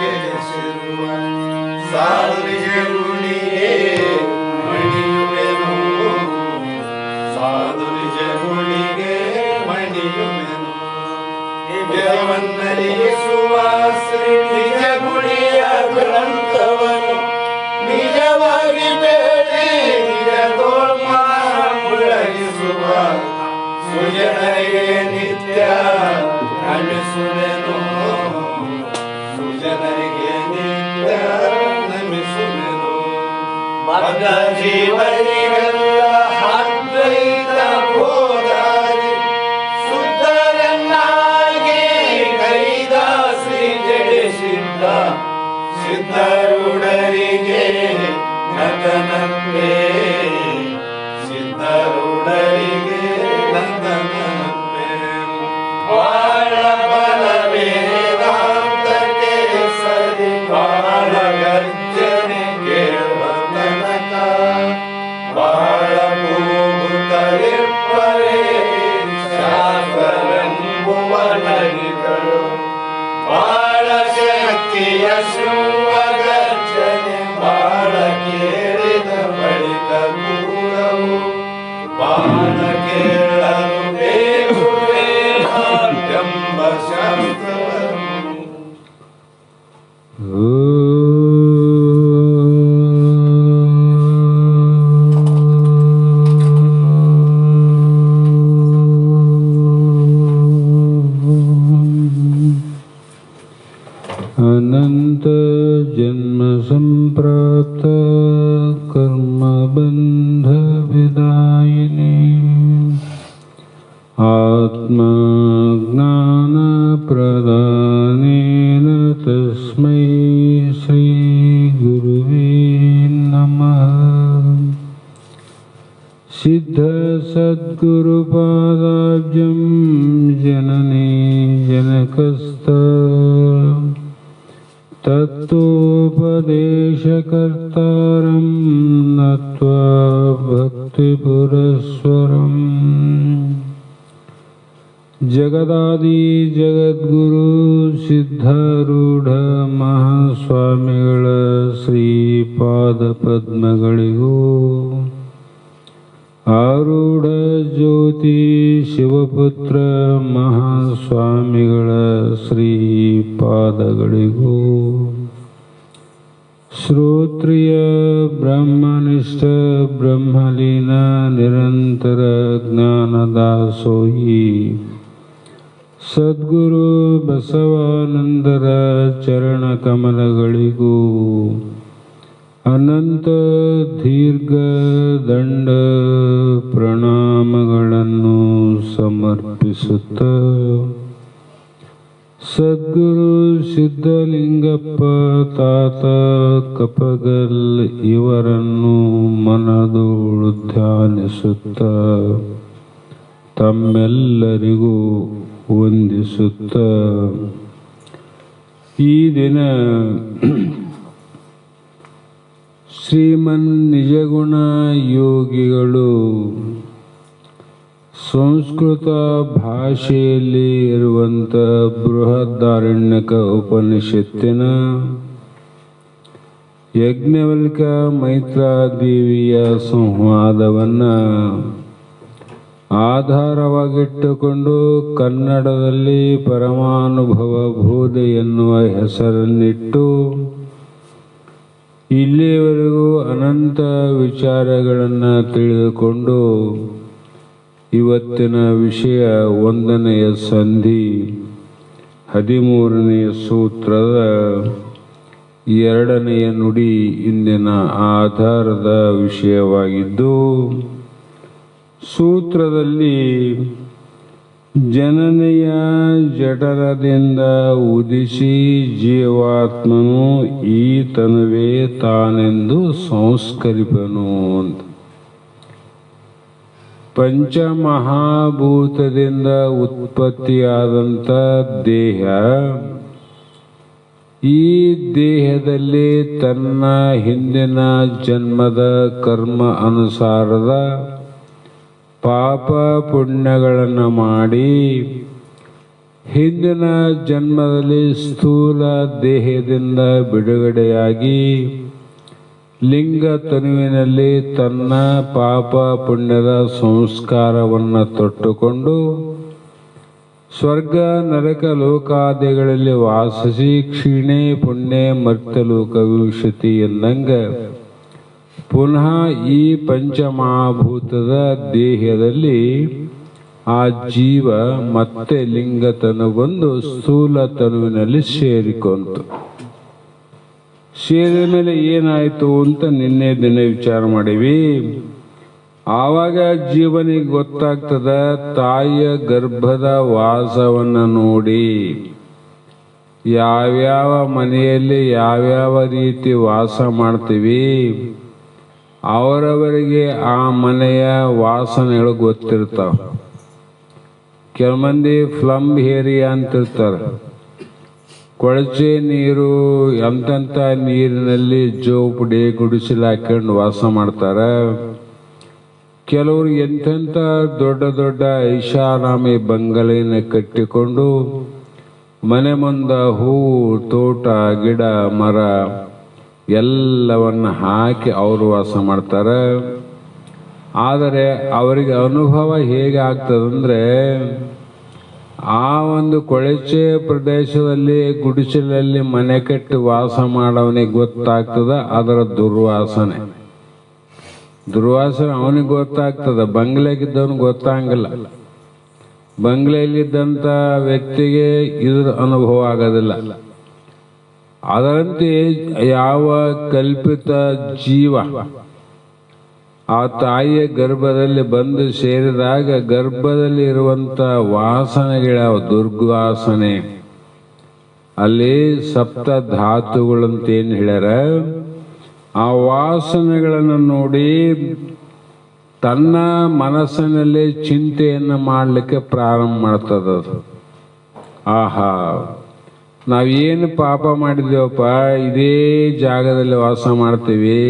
ಕೆಡಿಸಿರುವ ಸಾಧುವಿಗೆ ಗುಣಿಗೆ ಮಣಿಯುವೆನು, ಸಾಧುವಿಗೆ ಗುಣಿಗೆ ಮಣಿಯುವೆನು. ದೇವನ್ನರಿಸುವ ಶ್ರೀ ನಿಜ ಗುಣಿಯ ಗ್ರಂಥವನ್ನು ನಿಜವಾಗಿ ಬೇಡಿ ಮುಳಗಿಸುವ ಸುಜನರಿಗೆ ನಿತ್ಯ ನಮಿಸುವೆನು, ಸುಜನರಿಗೆ ನಿತ್ಯ ನಮಿಸುವೆನು. ಬದ್ಧ ಜೀವನಿಗೆಲ್ಲ ಅದ್ವೈತ ಬೋಧಾರಿ ಶುದ್ಧರನ್ನಾಗಿ ಕೈದ ಶ್ರೀ ಜಡಿಸಿದ್ದ ಸಿದ್ಧರುಡರಿಗೆ ನತನಂತೆ, ಸಿದ್ಧರುಡರಿಗೆ ನಂದನಂತೆ. ಬಾಳ ಬಲ ವೇದಾಂತಕ್ಕೆ ಸರಿ ಬಾಳ ಗರ್ಜನೆ ಕೇಳುವ ತನಕ ಬಾಳ ಕೂಗುತ್ತಲಿಪ್ಪರೇ ಶಾಸ್ತ್ರವೆಂಬುವ ನರಿಗಳು. ಬಾಳ ಶಕ್ತಿಯ ಶೃಂಗ ಗರ್ಜನೆ ಬಾಳ ಕೇಳಿದ ಬಳಿಕ ಕೂಡವು ಬಾಳ ಕೇಳಲು ಬೇಕು ಎಂಬ ಶಾಸ್ತ್ರವನ್ನು. अनंत जन्म संप्राप्त कर्म बंध विदायिनी आत्मा ज्ञान प्रदानेन तस्मै श्री गुरुवे नमः. सिद्ध सद्गुरुपादाब्जं जननी जनकस्त तत्त्वोपदेशकर्तारं नत्वा भक्तिपुरस्सरम्. जगदादि जगद्गुरु ಸಿದ್ಧಾರೂಢ ಮಹಾಸ್ವಾಮಿಗಳ ಶ್ರೀಪಾದ ಪದ್ಮಗಳಿಗೂ, ಆರೂಢ ಜ್ಯೋತಿ ಶಿವಪುತ್ರ ಮಹಾಸ್ವಾಮಿಗಳ ಶ್ರೀಪಾದಗಳಿಗೂ, ಶ್ರೋತ್ರಿಯ ಬ್ರಹ್ಮನಿಷ್ಠ ಬ್ರಹ್ಮಲೀನ ನಿರಂತರ ಜ್ಞಾನದಾಸೋಹಿ ಸದ್ಗುರು ಬಸವಾನಂದರ ಚರಣ ಕಮಲಗಳಿಗೂ ಅನಂತ ದೀರ್ಘ ದಂಡ ಪ್ರಣಾಮಗಳನ್ನು ಸಮರ್ಪಿಸುತ್ತ, ಸದ್ಗುರು ಸಿದ್ಧಲಿಂಗಪ್ಪ ತಾತ ಕಪಗಲ್ ಇವರನ್ನು ಮನದೋಳು ಧ್ಯಾನಿಸುತ್ತ, ತಮ್ಮೆಲ್ಲರಿಗೂ ವಂದಿಸುತ್ತ, ಈ ದಿನ ಶ್ರೀಮನ್ ನಿಜಗುಣ ಯೋಗಿಗಳು ಸಂಸ್ಕೃತ ಭಾಷೆಯಲ್ಲಿ ಇರುವಂಥ ಬೃಹದಾರಣ್ಯಕ ಉಪನಿಷತ್ತಿನ ಯಜ್ಞವಲ್ಕ್ಯ ಮೈತ್ರಾದೇವಿಯ ಸಂವಾದವನ್ನು ಆಧಾರವಾಗಿಟ್ಟುಕೊಂಡು ಕನ್ನಡದಲ್ಲಿ ಪರಮಾನುಭವ ಬೋಧೆ ಎನ್ನುವ ಹೆಸರನ್ನಿಟ್ಟು ಇಲ್ಲಿಯವರೆಗೂ ಅನಂತ ವಿಚಾರಗಳನ್ನು ತಿಳಿದುಕೊಂಡು ಇವತ್ತಿನ ವಿಷಯ 1ನೆಯ ಸಂಧಿ 13ನೆಯ ಸೂತ್ರದ 2ನೆಯ ನುಡಿ ಇಂದಿನ ಆಧಾರದ ವಿಷಯವಾಗಿದ್ದು, ಸೂತ್ರದಲ್ಲಿ ಜನನೆಯ ಜಠರದಿಂದ ಉದಿಸಿ ಜೀವಾತ್ಮನು ಈ ತನುವೇ ತಾನೆಂದು ಸಂಸ್ಕರಿಪನು ಅಂತ. ಪಂಚಮಹಾಭೂತದಿಂದ ಉತ್ಪತ್ತಿಯಾದಂಥ ದೇಹ ಈ ದೇಹದಲ್ಲಿ ತನ್ನ ಹಿಂದಿನ ಜನ್ಮದ ಕರ್ಮ ಅನುಸಾರದ ಪಾಪ ಪುಣ್ಯಗಳನ್ನು ಮಾಡಿ ಹಿಂದಿನ ಜನ್ಮದಲ್ಲಿ ಸ್ಥೂಲ ದೇಹದಿಂದ ಬಿಡುಗಡೆಯಾಗಿ ಲಿಂಗ ತನುವಿನಲ್ಲಿ ತನ್ನ ಪಾಪ ಪುಣ್ಯದ ಸಂಸ್ಕಾರವನ್ನು ತೊಟ್ಟುಕೊಂಡು ಸ್ವರ್ಗ ನರಕ ಲೋಕಾದಿಗಳಲ್ಲಿ ವಾಸಿಸಿ ಕ್ಷೀಣೆ ಪುಣ್ಯ ಮರ್ತ್ಯಲೋಕ ವಿಂಶತಿ ಎಂದಂಗ ಪುನಃ ಈ ಪಂಚಮಹಾಭೂತದ ದೇಹದಲ್ಲಿ ಆ ಜೀವ ಮತ್ತೆ ಲಿಂಗತನು ಬಂದು ಸ್ಥೂಲ ತನುವಿನಲ್ಲಿ ಸೇರಿಕೊಂತು. ಸೇರಿದ ಮೇಲೆ ಏನಾಯಿತು ಅಂತ ನಿನ್ನೆ ದಿನ ವಿಚಾರ ಮಾಡೀವಿ. ಆವಾಗ ಜೀವನಿಗೆ ಗೊತ್ತಾಗ್ತದ ತಾಯಿಯ ಗರ್ಭದ ವಾಸವನ್ನು ನೋಡಿ ಯಾವ್ಯಾವ ಮನೆಯಲ್ಲಿ ಯಾವ್ಯಾವ ರೀತಿ ವಾಸ ಮಾಡ್ತೀವಿ ಅವರವರಿಗೆ ಆ ಮನೆಯ ವಾಸನೆಗಳು ಗೊತ್ತಿರ್ತಾವ. ಕೆಲ ಮಂದಿ ಫ್ಲಂಬ್ ಏರಿಯಾ ಅಂತಿರ್ತಾರೆ. ಕೊಳಚೆ ನೀರು ಎಂತೆಂಥ ನೀರಿನಲ್ಲಿ ಜೋಪಡಿ ಗುಡಿಸಲು ಹಾಕೊಂಡು ವಾಸ ಮಾಡ್ತಾರೆ. ಕೆಲವರು ಎಂತೆಂಥ ದೊಡ್ಡ ದೊಡ್ಡ ಐಷಾರಾಮಿ ಬಂಗಲೆಯನ್ನು ಕಟ್ಟಿಕೊಂಡು ಮನೆ ಮುಂದೆ ಹೂವು ತೋಟ ಗಿಡ ಮರ ಎಲ್ಲವನ್ನು ಹಾಕಿ ಅವರು ವಾಸ ಮಾಡ್ತಾರೆ. ಆದರೆ ಅವರಿಗೆ ಅನುಭವ ಹೇಗೆ ಆಗ್ತದಂದ್ರೆ ಆ ಒಂದು ಕೊಳಚೆ ಪ್ರದೇಶದಲ್ಲಿ ಗುಡಿಸಲಲ್ಲಿ ಮನೆ ಕಟ್ಟಿ ವಾಸ ಮಾಡೋವನಿಗೆ ಗೊತ್ತಾಗ್ತದ ಅದರ ದುರ್ವಾಸನೆ ಅವನಿಗೆ ಗೊತ್ತಾಗ್ತದ. ಬಂಗ್ಲೆಗಿದ್ದವನಿಗೆ ಗೊತ್ತಾಗಂಗಿಲ್ಲ. ಬಂಗ್ಲೆಯಲ್ಲಿದ್ದಂಥ ವ್ಯಕ್ತಿಗೆ ಇದ್ರ ಅನುಭವ ಆಗೋದಿಲ್ಲ. ಅದರಂತೆ ಯಾವ ಕಲ್ಪಿತ ಜೀವ ಆ ತಾಯಿಯ ಗರ್ಭದಲ್ಲಿ ಬಂದು ಸೇರಿದಾಗ ಗರ್ಭದಲ್ಲಿ ಇರುವಂತ ವಾಸನೆಗಳ ದುರ್ವಾಸನೆ, ಅಲ್ಲಿ ಸಪ್ತ ಧಾತುಗಳಂತ ಏನು ಹೇಳ್ಯಾರ, ಆ ವಾಸನೆಗಳನ್ನು ನೋಡಿ ತನ್ನ ಮನಸ್ಸಿನಲ್ಲಿ ಚಿಂತೆಯನ್ನು ಮಾಡಲಿಕ್ಕೆ ಪ್ರಾರಂಭ ಮಾಡ್ತದ. ಆಹಾ, ನಾವೇನು ಪಾಪ ಮಾಡಿದೇವಪ್ಪ, ಇದೇ ಜಾಗದಲ್ಲಿ ವಾಸ ಮಾಡ್ತೀವಿ,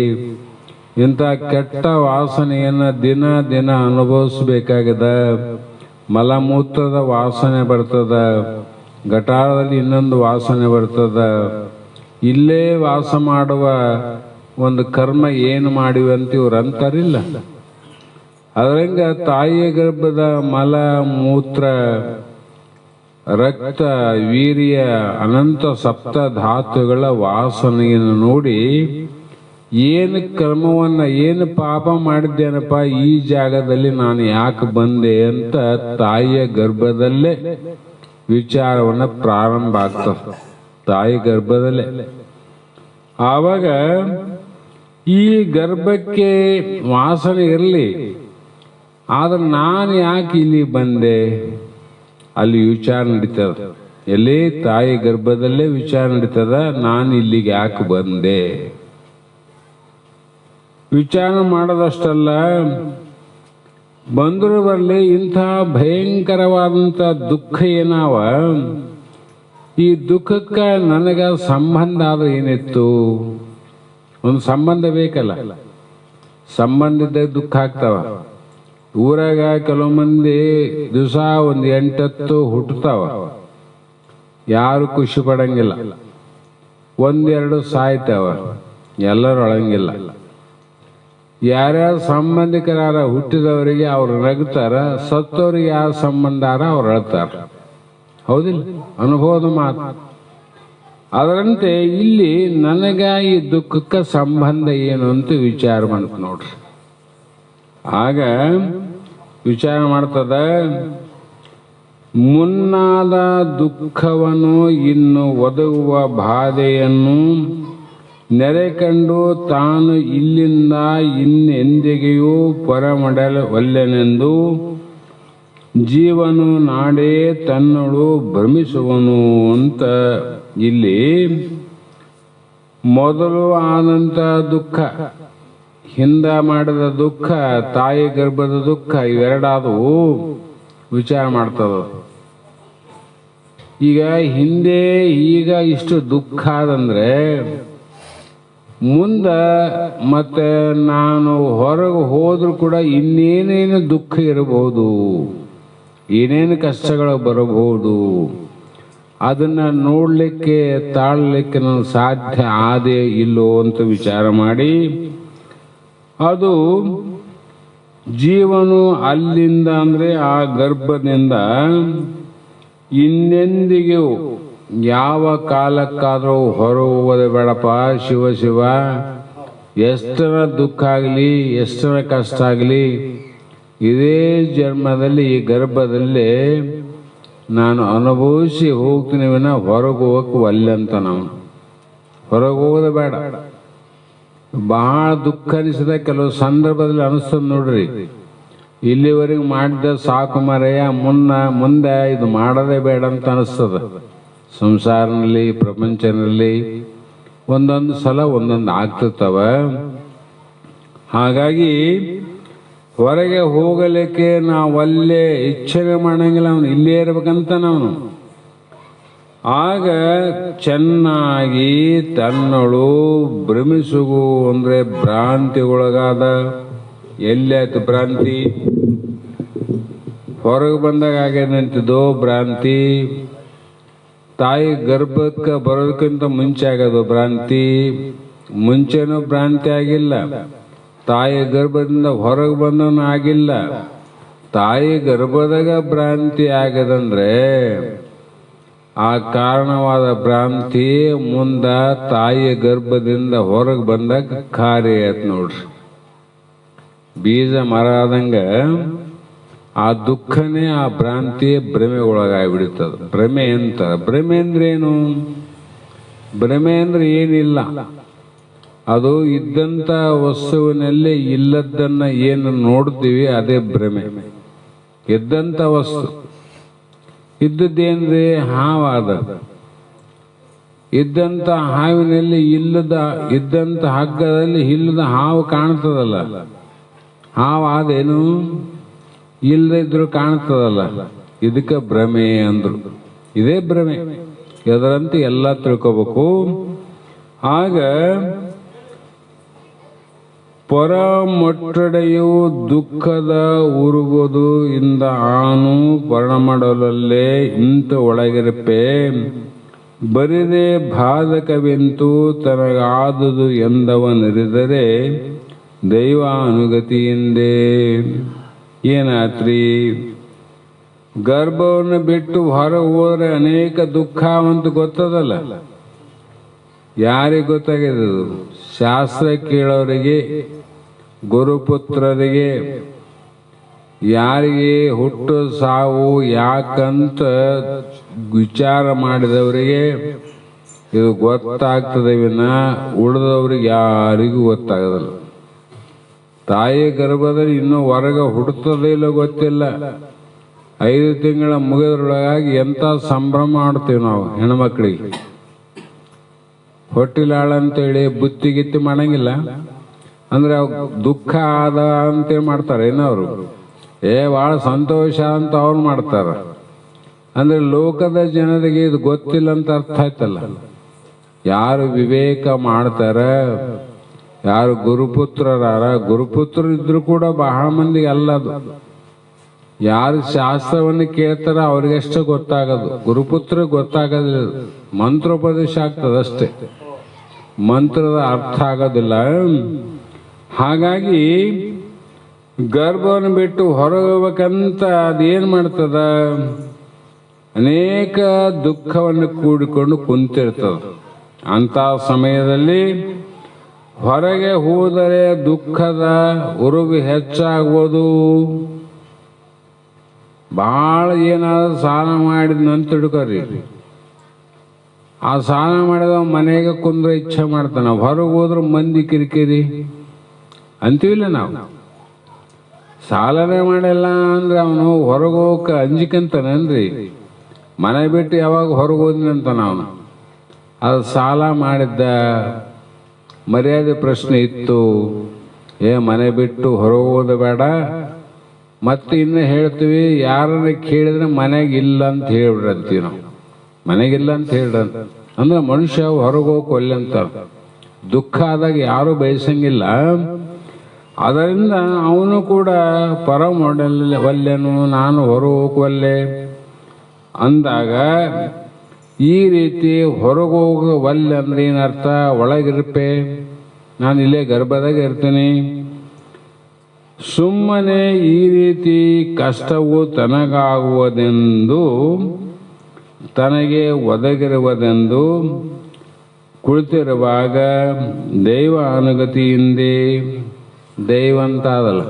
ಇಂಥ ಕೆಟ್ಟ ವಾಸನೆಯನ್ನು ದಿನ ದಿನ ಅನುಭವಿಸ್ಬೇಕಾಗದ. ಮಲಮೂತ್ರದ ವಾಸನೆ ಬರ್ತದ, ಗಟಾರದಲ್ಲಿ ಇನ್ನೊಂದು ವಾಸನೆ ಬರ್ತದ. ಇಲ್ಲೇ ವಾಸ ಮಾಡುವ ಒಂದು ಕರ್ಮ ಏನು ಮಾಡಿವಿ ಅಂತ ಇವ್ರು ಅಂತಾರಿಲ್ಲ. ಅದರಂಗ ತಾಯಿಯ ಗರ್ಭದ ಮಲ ಮೂತ್ರ ರಕ್ತ ವೀರ್ಯ ಅನಂತ ಸಪ್ತ ಧಾತುಗಳ ವಾಸನೆಯನ್ನು ನೋಡಿ ಏನು ಕ್ರಮವನ್ನ ಏನು ಪಾಪ ಮಾಡಿದ್ದೇನಪ್ಪ, ಈ ಜಾಗದಲ್ಲಿ ನಾನು ಯಾಕೆ ಬಂದೆ ಅಂತ ತಾಯಿಯ ಗರ್ಭದಲ್ಲೇ ವಿಚಾರವನ್ನ ಪ್ರಾರಂಭ ಆಗ್ತದೆ. ತಾಯಿ ಗರ್ಭದಲ್ಲೇ. ಆವಾಗ ಈ ಗರ್ಭಕ್ಕೆ ವಾಸನೆ ಇರಲಿ, ಆದ್ರೆ ನಾನು ಯಾಕೆ ಇಲ್ಲಿ ಬಂದೆ ಅಲ್ಲಿ ವಿಚಾರ ನಡೀತದ. ಎಲ್ಲಿ ತಾಯಿ ಗರ್ಭದಲ್ಲೇ ವಿಚಾರ ನಡೀತದ, ನಾನು ಇಲ್ಲಿಗೆ ಯಾಕೆ ಬಂದೆ. ವಿಚಾರ ಮಾಡೋದಷ್ಟಲ್ಲ, ಬಂದರೂ ಬರಲಿ ಇಂಥ ಭಯಂಕರವಾದಂಥ ದುಃಖ ಏನಾವ, ಈ ದುಃಖಕ್ಕೆ ನನಗೆ ಸಂಬಂಧ ಆದ್ರೆ ಏನಿತ್ತು, ಒಂದು ಸಂಬಂಧ ಬೇಕಲ್ಲ. ಸಂಬಂಧದ ದುಃಖ ಆಗ್ತಾವ. ಊರಾಗ ಕೆಲವು ಮಂದಿ ದಿವಸ ಒಂದು 8-10 ಹುಟ್ಟುತ್ತಾವ, ಯಾರು ಖುಷಿ ಪಡಂಗಿಲ್ಲ. 1-2 ಸಾಯ್ತಾವ, ಎಲ್ಲರೂ ಅಳಂಗಿಲ್ಲ. ಯಾರ್ಯಾರ ಸಂಬಂಧಿಕರಾರ ಹುಟ್ಟಿದವರಿಗೆ ಅವ್ರು ನಗ್ತಾರ, ಸತ್ತವರಿಗೆ ಯಾರ ಸಂಬಂಧಾರ ಅವ್ರು ಅಳ್ತಾರ. ಹೌದಿಲ್ಲ? ಅನುಭವದ ಮಾತು. ಅದರಂತೆ ಇಲ್ಲಿ ನನಗ ಈ ದುಃಖಕ್ಕೆ ಸಂಬಂಧ ಏನು ಅಂತ ವಿಚಾರ ಮಾಡ್ತ ನೋಡ್ರಿ. ಆಗ ವಿಚಾರ ಮಾಡ್ತದ, ಮುನ್ನಾದ ದುಃಖವನ್ನು ಇನ್ನು ಒದಗುವ ಬಾಧೆಯನ್ನು ನೆರೆ ಕಂಡು ತಾನು ಇಲ್ಲಿಂದ ಇನ್ನೆಂದಿಗೆಯೂ ಹೊರಮಡಲವಲ್ಲೆನೆಂದು ಜೀವನು ನಾಡೇ ತನ್ನಳು ಭ್ರಮಿಸುವನು ಅಂತ ಇಲ್ಲಿ ಮೊದಲು ಆದಂತ ದುಃಖ, ಹಿಂದ ಮಾಡಿದ ದುಃಖ, ತಾಯಿ ಗರ್ಭದ ದುಃಖ, ಇವೆರಡಾದವು ವಿಚಾರ ಮಾಡ್ತದ. ಈಗ ಹಿಂದೆ ಈಗ ಇಷ್ಟು ದುಃಖ ಆದಂದ್ರೆ ಮುಂದ ಮತ್ತೆ ನಾನು ಹೊರಗೆ ಹೋದ್ರೂ ಕೂಡ ಇನ್ನೇನೇನು ದುಃಖ ಇರಬಹುದು, ಏನೇನು ಕಷ್ಟಗಳು ಬರಬಹುದು ಅದನ್ನು ನೋಡಲಿಕ್ಕೆ ತಾಳಲಿಕ್ಕೆ ನನಗೆ ಸಾಧ್ಯ ಆದೇ ಇಲ್ಲೋ ಅಂತ ವಿಚಾರ ಮಾಡಿ ಅದು ಜೀವನು ಅಲ್ಲಿಂದ ಅಂದರೆ ಆ ಗರ್ಭದಿಂದ ಇನ್ನೆಂದಿಗೂ ಯಾವ ಕಾಲಕ್ಕಾದರೂ ಹೊರ ಹೋಗೋದೇ ಬೇಡಪ್ಪ ಶಿವ ಶಿವ. ಎಷ್ಟರ ದುಃಖ ಆಗಲಿ ಎಷ್ಟರ ಕಷ್ಟ ಆಗಲಿ ಇದೇ ಜನ್ಮದಲ್ಲಿ ಈ ಗರ್ಭದಲ್ಲೇ ನಾನು ಅನುಭವಿಸಿ ಹೋಗ್ತೀನಿ ವಿನ ಹೊರಗೆ ಹೋಗಕ್ಕೆ ಒಲ್ಲೆ ಅಂತ. ನಾವು ಹೊರಗೆ ಹೋಗೋದು ಬೇಡ. ಬಹಳ ದುಃಖ ಅನಿಸಿದ ಕೆಲವು ಸಂದರ್ಭದಲ್ಲಿ ಅನಿಸ್ತದೆ ನೋಡ್ರಿ, ಇಲ್ಲಿವರೆಗೆ ಮಾಡಿದ ಸಾಕು ಮರೆಯ ಮುಂದೆ ಇದು ಮಾಡೋದೇ ಬೇಡ ಅಂತ ಅನಿಸ್ತದ. ಸಂಸಾರನಲ್ಲಿ ಪ್ರಪಂಚದಲ್ಲಿ ಒಂದೊಂದು ಸಲ ಒಂದೊಂದು ಆಗ್ತಿರ್ತಾವ. ಹಾಗಾಗಿ ಹೊರಗೆ ಹೋಗಲಿಕ್ಕೆ ನಾವು ಅಲ್ಲೇ ಇಚ್ಛೆ ಮಾಡಂಗಿಲ್ಲ, ಅವನು ಇಲ್ಲೇ ಇರ್ಬೇಕಂತ ನಾವು. ಆಗ ಚೆನ್ನಾಗಿ ತನ್ನಳು ಭ್ರಮಿಸುಗು ಅಂದರೆ ಭ್ರಾಂತಿ ಒಳಗಾದ. ಎಲ್ಲಾಯ್ತು ಭ್ರಾಂತಿ? ಹೊರಗೆ ಬಂದಾಗ ಆಗ್ಯದಂತಿದ್ದು ಭ್ರಾಂತಿ. ತಾಯಿ ಗರ್ಭಕ್ಕೆ ಬರೋದಕ್ಕಿಂತ ಮುಂಚೆ ಆಗೋದು ಭ್ರಾಂತಿ. ಮುಂಚೆನೂ ಭ್ರಾಂತಿ ಆಗಿಲ್ಲ. ತಾಯಿ ಗರ್ಭದಿಂದ ಹೊರಗೆ ಬಂದವನು ಆಗಿಲ್ಲ. ತಾಯಿ ಗರ್ಭದಾಗ ಭ್ರಾಂತಿ ಆಗದಂದ್ರೆ ಆ ಕಾರಣವಾದ ಭ್ರಾಂತಿ ಮುಂದ ತಾಯಿಯ ಗರ್ಭದಿಂದ ಹೊರಗೆ ಬಂದಾಗ ಕಾರ್ಯ ಆಯ್ತು ನೋಡ್ರಿ. ಬೀಜ ಮರ ಆದಂಗ ಆ ದುಃಖನೇ ಆ ಭ್ರಾಂತಿಯೇ ಭ್ರಮೆಗೊಳಗಾಗ್ಬಿಡ್ತದೆ. ಭ್ರಮೆ ಅಂತ. ಭ್ರಮೆ ಅಂದ್ರೆ ಏನು? ಭ್ರಮೆ ಅಂದ್ರೆ ಏನಿಲ್ಲ, ಅದು ಇದ್ದಂಥ ವಸ್ತುವಿನಲ್ಲಿ ಇಲ್ಲದನ್ನ ಏನು ನೋಡ್ತೀವಿ ಅದೇ ಭ್ರಮೆ. ಇದ್ದಂಥ ವಸ್ತು ಇದ್ದದ್ದೇನ್ರಿ? ಹಾವಾದ. ಇದ್ದಂಥ ಹಾವಿನಲ್ಲಿ ಇದ್ದಂಥ ಹಗ್ಗದಲ್ಲಿ ಇಲ್ಲದ ಹಾವು ಕಾಣ್ತದಲ್ಲ, ಹಾವು ಅದೇನು ಇಲ್ಲದಿದ್ರು ಕಾಣ್ತದಲ್ಲ, ಇದಕ್ಕೆ ಭ್ರಮೆ ಅಂದ್ರು. ಇದೇ ಭ್ರಮೆ. ಇದರಂತೆ ಎಲ್ಲ ತಿಳ್ಕೋಬೇಕು. ಆಗ ಪರ ಮೊಟ್ಟಡೆಯು ದುಃಖದ ಉರುಗೋದು ಇಂದ ಆನು ಪರಣಮಡಲಲ್ಲೇ ಇಂತ ಒಳಗಿರಪೆ ಬರಿದೆ ಬಾಧಕವೆಂತೂ ತನಗಾದುದು ಎಂದವನಿರಿದರೆ ದೈವ ಅನುಗತಿಯಿಂದೇ. ಏನಾತ್ರಿ? ಗರ್ಭವನ್ನು ಬಿಟ್ಟು ಹೊರಗೆ ಹೋದ್ರೆ ಅನೇಕ ದುಃಖ ಅಂತ ಗೊತ್ತದಲ್ಲ. ಯಾರಿಗೆ ಗೊತ್ತಾಗಿದೆ? ಶಾಸ್ತ್ರ ಕೇಳೋರಿಗೆ, ಗುರುಪುತ್ರರಿಗೆ, ಯಾರಿಗೆ ಹುಟ್ಟು ಸಾವು ಯಾಕಂತ ವಿಚಾರ ಮಾಡಿದವರಿಗೆ ಇದು ಗೊತ್ತಾಗ್ತದೆ ವಿನ ಉಳಿದವ್ರಿಗೆ ಯಾರಿಗೂ ಗೊತ್ತಾಗದಲ್ಲ. ತಾಯಿ ಗರ್ಭದಲ್ಲಿ ಇನ್ನೂ ಹೊರಗೆ ಹುಟ್ಟುತ್ತದೇ ಇಲ್ಲ ಗೊತ್ತಿಲ್ಲ. 5 ತಿಂಗಳ ಮುಗಿದ್ರೊಳಗಾಗಿ ಎಂಥ ಸಂಭ್ರಮ ಮಾಡ್ತೀವಿ ನಾವು ಹೆಣ್ಮಕ್ಳಿಗೆ. ಹೊಟ್ಟಿಲಾಳಂತೇಳಿ ಬುತ್ತಿ ಗಿತ್ತಿ ಮಾಡಂಗಿಲ್ಲ ಅಂದ್ರೆ ದುಃಖ ಆದ ಅಂತೇಳಿ ಮಾಡ್ತಾರೆ. ಏನವರು ಭಾಳ ಸಂತೋಷ ಅಂತ ಅವ್ರು ಮಾಡ್ತಾರ. ಅಂದ್ರೆ ಲೋಕದ ಜನರಿಗೆ ಇದು ಗೊತ್ತಿಲ್ಲ ಅಂತ ಅರ್ಥ ಆಯ್ತಲ್ಲ. ಯಾರು ವಿವೇಕ ಮಾಡ್ತಾರ, ಯಾರು ಗುರುಪುತ್ರರಾರ, ಗುರುಪುತ್ರರು ಇದ್ರು ಕೂಡ ಬಹಳ ಮಂದಿಗೆ ಅಲ್ಲದು. ಯಾರು ಶಾಸ್ತ್ರವನ್ನು ಕೇಳ್ತಾರ ಅವ್ರಿಗಷ್ಟೇ ಗೊತ್ತಾಗೋದು, ಗುರುಪುತ್ರ ಗೊತ್ತಾಗೋದಿಲ್ಲ. ಮಂತ್ರೋಪದೇಶ ಆಗ್ತದಷ್ಟೇ, ಮಂತ್ರದ ಅರ್ಥ ಆಗೋದಿಲ್ಲ. ಹಾಗಾಗಿ ಗರ್ಭವನ್ನು ಬಿಟ್ಟು ಹೊರಗೆ ಹೋಗ್ಬೇಕಂತ ಅದೇನು ಮಾಡ್ತದ? ಅನೇಕ ದುಃಖವನ್ನು ಕೂಡಿಕೊಂಡು ಕುಂತಿರ್ತದ. ಅಂಥ ಸಮಯದಲ್ಲಿ ಹೊರಗೆ ಹೋದರೆ ದುಃಖದ ಉರುಗು ಹೆಚ್ಚಾಗ್ಬೋದು. ಭಾಳ ಏನಾದ್ರು ಸಾಲ ಮಾಡಿದ್ನಂತ ತಿಳ್ಕೊರಿ, ಆ ಸಾಲ ಮಾಡಿದ ಮನೆಗೆ ಕುಂದ್ರೆ ಇಚ್ಛೆ ಮಾಡ್ತಾನ, ಹೊರಗೆ ಹೋದ್ರೆ ಮಂದಿ ಕಿರಿಕಿರಿ ಅಂತೀವಿಲ್ಲ ನಾವು. ಸಾಲನೇ ಮಾಡಿಲ್ಲ ಅಂದ್ರೆ ಅವನು ಹೊರಗೆ ಹೋಗಕ್ಕೆ ಅಂಜಿಕಂತಾನನ್ರಿ. ಮನೆ ಬಿಟ್ಟು ಯಾವಾಗ ಹೊರಗೆ ಹೋದ್ನಂತ ನಾವು. ಅದು ಸಾಲ ಮಾಡಿದ್ದ ಮರ್ಯಾದೆ ಪ್ರಶ್ನೆ ಇತ್ತು. ಮನೆ ಬಿಟ್ಟು ಹೊರಗೆ ಹೋದ ಬೇಡ. ಮತ್ತೆ ಇನ್ನು ಹೇಳ್ತೀವಿ, ಯಾರನ್ನ ಕೇಳಿದ್ರೆ ಮನೆಗೆ ಇಲ್ಲ ಅಂತ ಹೇಳ್ಬಿಡ್ರಂತೀವಿ ನಾವು. ಮನೆಗಿಲ್ಲ ಅಂತ ಹೇಳ್ರಂತ ಅಂದ್ರೆ ಮನುಷ್ಯ ಹೊರಗೆ ಹೋಗಕ್ಕೆ ಒಲ್ಲೆ ಅಂತ. ದುಃಖ ಆದಾಗ ಯಾರು ಬಯಸಂಗಿಲ್ಲ. ಅದರಿಂದ ಅವನು ಕೂಡ ಪರ ಒಲ್ಲೆನು, ನಾನು ಹೊರ ಹೋಗವಲ್ಲೆ ಅಂದಾಗ ಈ ರೀತಿ ಹೊರಗೋಗವಲ್ಲ ಅಂದ್ರೆ ಏನರ್ಥ? ಒಳಗಿರ್ಪೆ, ನಾನು ಇಲ್ಲೇ ಗರ್ಭದಾಗ ಇರ್ತೀನಿ. ಸುಮ್ಮನೆ ಈ ರೀತಿ ಕಷ್ಟವು ತನಗಾಗುವುದೆಂದು, ತನಗೆ ಒದಗಿರುವುದೆಂದು ಕುಳಿತಿರುವಾಗ ದೈವ ಅನುಗತಿಯಿಂದೇ, ದೈವ ಅಂತ ಅದಲ್ಲ,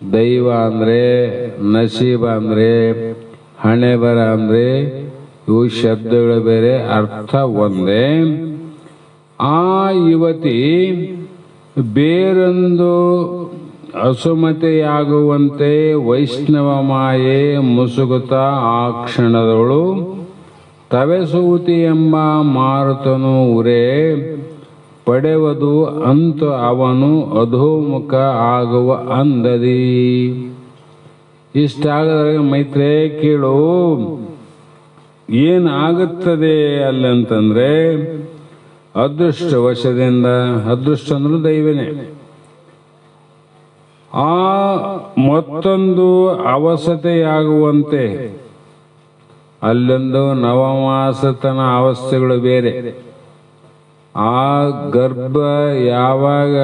ದೈವ ಅಂದರೆ ನಸೀಬ ಅಂದರೆ ಹಣೆ ಬರ ಅಂದರೆ ಇವು ಶಬ್ದಗಳು ಬೇರೆ, ಅರ್ಥ ಒಂದೇ. ಆ ಯುವತಿ ಬೇರೊಂದು ಅಸುಮತೆಯಾಗುವಂತೆ ವೈಷ್ಣವ ಮಾಯೆ ಮುಸುಗುತ್ತಾ ಆ ಕ್ಷಣದವಳು ತವೆಸೂತಿ ಎಂಬ ಮಾರುತನು ಉರೆ ಪಡೆಯುವುದು ಅಂತು ಅವನು ಅಧೋಮುಖ ಆಗುವ ಅಂದದಿ. ಇಷ್ಟಾಗದಾಗ ಮೈತ್ರೇ ಕೇಳು, ಏನಾಗುತ್ತದೆ ಅಲ್ಲಂತಂದ್ರೆ, ಅದೃಷ್ಟ ವಶದಿಂದ, ಅದೃಷ್ಟ ಅಂದ್ರೆ ದೈವನೇ, ಆ ಮತ್ತೊಂದು ಅವಸತೆಯಾಗುವಂತೆ, ಅಲ್ಲೊಂದು ನವಮಾಸತನ ಅವಸ್ಥೆಗಳು ಬೇರೆ. ಆ ಗರ್ಭ ಯಾವಾಗ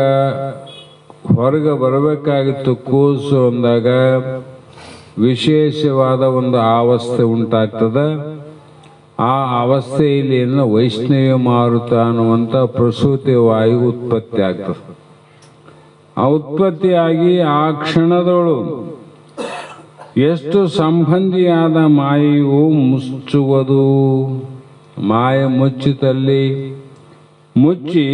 ಹೊರಗೆ ಬರಬೇಕಾಗಿತ್ತು ಕೂಸು ಅಂದಾಗ ವಿಶೇಷವಾದ ಒಂದು ಅವಸ್ಥೆ ಉಂಟಾಗ್ತದೆ. ಆ ಅವಸ್ಥೆಯಲ್ಲಿ ವೈಷ್ಣವ ಮಾರುತ ಅನ್ನುವಂಥ ಪ್ರಸೂತಿ ವಾಯು ಉತ್ಪತ್ತಿ ಆಗ್ತದೆ. ಆ ಉತ್ಪತ್ತಿಯಾಗಿ ಆ ಕ್ಷಣದೊಳು ಎಷ್ಟು ಸಂಬಂಧಿಯಾದ ಮಾಯೆಯು ಮುಚ್ಚುವುದು. ಮಾಯೆ ಮುಚ್ಚಿತಲ್ಲಿ ಮುಚ್ಚಿ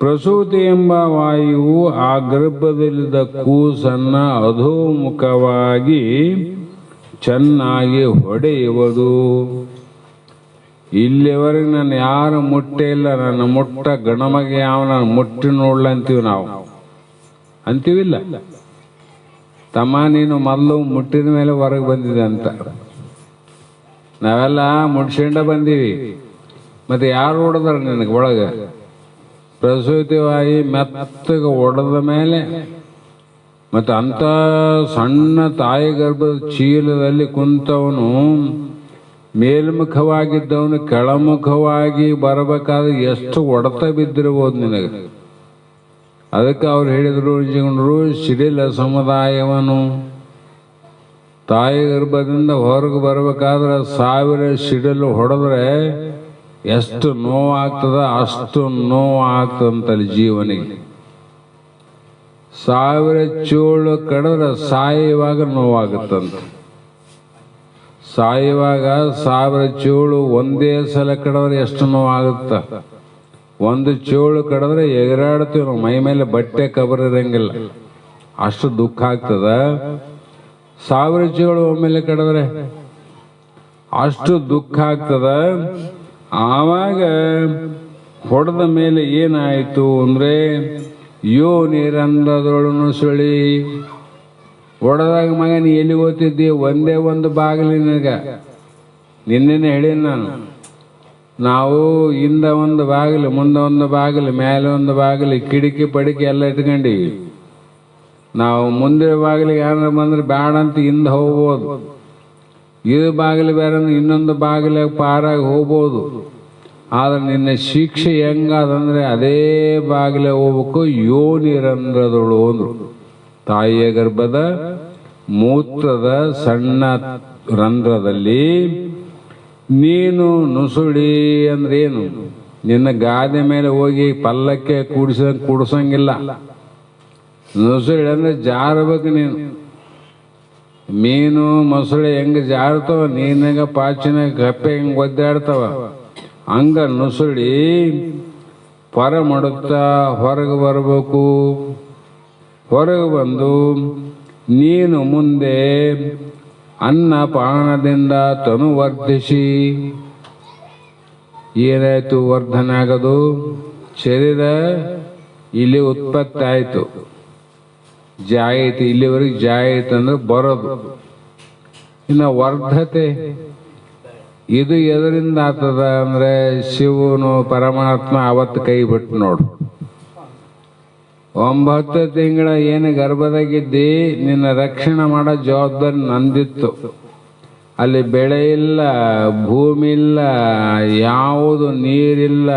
ಪ್ರಸೂತಿ ಎಂಬ ವಾಯುವು ಆ ಗರ್ಭದಲ್ಲಿದ್ದ ಕೂಸನ್ನ ಅಧೋಮುಖವಾಗಿ ಚೆನ್ನಾಗಿ ಹೊಡೆಯುವುದು. ಇಲ್ಲಿವರೆಗೆ ನಾನು ಯಾರು ಮುಟ್ಟೆ ಇಲ್ಲ, ನನ್ನ ಮುಟ್ಟ ಗಣಮಗೆ ಯಾವ ನಾನು ಮುಟ್ಟಿ ನೋಡ್ಲ ಅಂತೀವಿ ನಾವು, ಅಂತೀವಿಲ್ಲ. ತಮ್ಮ ನೀನು ಮೊದಲು ಮುಟ್ಟಿದ ಮೇಲೆ ಹೊರಗೆ ಬಂದಿದೆ ಅಂತ. ನಾವೆಲ್ಲ ಮುಟ್ಸ್ಕೊಂಡ ಬಂದೀವಿ, ಮತ್ತೆ ಯಾರು ಹೊಡೆದಾರ ನಿನಗೆ ಒಳಗೆ? ಪ್ರಸೂತಿವಾಯಿ ಮೆತ್ತಗೆ ಹೊಡೆದ ಮೇಲೆ, ಮತ್ತು ಅಂಥ ಸಣ್ಣ ತಾಯಿ ಗರ್ಭದ ಚೀಲದಲ್ಲಿ ಕುಂತವನು ಮೇಲ್ಮುಖವಾಗಿದ್ದವನು ಕೆಳಮುಖವಾಗಿ ಬರಬೇಕಾದ್ರೆ ಎಷ್ಟು ಹೊಡೆತ ಬಿದ್ದಿರ್ಬೋದು ನಿನಗೆ. ಅದಕ್ಕೆ ಅವ್ರು ಹೇಳಿದರು, ನಿಜಗೊಂಡ್ರು, ಸಿಡಿಲ ಸಮುದಾಯವನು ತಾಯಿ ಗರ್ಭದಿಂದ ಹೊರಗೆ ಬರಬೇಕಾದ್ರೆ 1000 ಸಿಡಿಲು ಹೊಡೆದ್ರೆ ಎಷ್ಟು ನೋವಾಗ್ತದ ಅಷ್ಟು ನೋವಾಗ್ತದಂತಲ್ಲಿ ಜೀವನಿಗೆ. 1000 ಚೂಳು ಕಡಿದ್ರೆ ಸಾಯುವಾಗ ನೋವಾಗುತ್ತಂತ. ಸಾಯುವಾಗ 1000 ಚೂಳು ಒಂದೇ ಸಲ ಕಡಿದ್ರೆ ಎಷ್ಟು ನೋವಾಗುತ್ತ. ಒಂದು ಚೂಳು ಕಡಿದ್ರೆ ಎಗರಾಡ್ತೀವಿ ನಾವು, ಮೈ ಮೇಲೆ ಬಟ್ಟೆ ಕಬರಿರಂಗಿಲ್ಲ, ಅಷ್ಟು ದುಃಖ ಆಗ್ತದ. 1000 ಚೂಳು ಒಮ್ಮೆಲೆ ಕಡಿದ್ರೆ ಅಷ್ಟು ದುಃಖ ಆಗ್ತದ. ಆವಾಗ ಹೊಡೆದ ಮೇಲೆ ಏನಾಯಿತು ಅಂದರೆ, ನೀರಂದ್ರದೊಳನು ಸುಳಿ ಹೊಡೆದಾಗ ಮಗ ನೀ ಎಲ್ಲಿ ಓದ್ತಿದ್ದಿ? ಒಂದೇ ಒಂದು ಬಾಗಿಲು ನಿನಗೆ. ನಿನ್ನೆನೆ ಹೇಳೀನಿ ನಾನು, ನಾವು ಹಿಂದ ಒಂದು ಬಾಗಿಲು, ಮುಂದೆ ಒಂದು ಬಾಗಿಲು, ಮೇಲೆ ಒಂದು ಬಾಗಿಲು, ಕಿಟಕಿ ಪಡಿಕೆ ಎಲ್ಲ ಇಟ್ಕೊಂಡಿವಿ. ನಾವು ಮುಂದೆ ಬಾಗಿಲಿಗೆ ಯಾರು ಬಂದ್ರೆ ಬೇಡ ಅಂತ ಹಿಂದೆ ಹೋಗ್ಬೋದು. ಇದು ಬಾಗಿಲು ಬೇರೆ ಅಂದ್ರೆ ಇನ್ನೊಂದು ಬಾಗಿಲಾಗ ಪಾರಾಗಿ ಹೋಗ್ಬೋದು. ಆದ್ರೆ ನಿನ್ನ ಶಿಕ್ಷೆ ಹೆಂಗಾದಂದ್ರೆ ಅದೇ ಬಾಗಿಲ ಹೋಗ್ಬೇಕು. ನೀರಂದ್ರದಳು ಅಂದ್ರು, ತಾಯಿಯ ಗರ್ಭದ ಮೂತ್ರದ ಸಣ್ಣ ರಂಧ್ರದಲ್ಲಿ ನೀನು ನುಸುಳಿ ಅಂದ್ರೆ ಏನು? ನಿನ್ನ ಗಾದೆ ಮೇಲೆ ಹೋಗಿ ಪಲ್ಲಕ್ಕೆ ಕೂಡ್ಸಂಗಿಲ್ಲ. ನುಸುಳಿ ಅಂದ್ರೆ ಜಾರಬೇಕು ನೀನು. ಮೀನು ಮೊಸಳೆ ಹೆಂಗೆ ಜಾರ್ತಾವ, ನೀನಾಗ ಪಾಚಿನ ಕಪ್ಪೆ ಹೆಂಗೆ ಒದ್ದಾಡ್ತಾವ, ಹಂಗ ನುಸುಳಿ ಹೊರ ಮಾಡುತ್ತಾ ಹೊರಗೆ ಬರಬೇಕು. ಹೊರಗೆ ಬಂದು ನೀನು ಮುಂದೆ ಅನ್ನಪಾನದಿಂದ ತನು ವರ್ಧಿಸಿ. ಏನಾಯ್ತು ವರ್ಧನೆ ಆಗೋದು? ಶರೀರ ಇಲ್ಲಿ ಉತ್ಪತ್ತಿ ಆಯಿತು, ಜಾಯಿತು, ಇಲ್ಲಿವರೆಗೆ ಜಾಯಿತು ಅಂದ್ರೆ ಬರೋದು. ಇನ್ನು ವರ್ಧತೆ ಇದು ಎದರಿಂದ ಆಗ್ತದ ಅಂದ್ರೆ, ಶಿವನು ಪರಮಾತ್ಮ ಅವತ್ತು ಕೈ ಬಿಟ್ಟು ನೋಡು. 9 ತಿಂಗಳ ಏನು ಗರ್ಭದಾಗಿದ್ದಿ, ನಿನ್ನ ರಕ್ಷಣೆ ಮಾಡೋ ಜವಾಬ್ದಾರಿ ನಂದಿತ್ತು. ಅಲ್ಲಿ ಬೆಳೆ ಇಲ್ಲ, ಭೂಮಿ ಇಲ್ಲ, ಯಾವುದು ನೀರಿಲ್ಲ,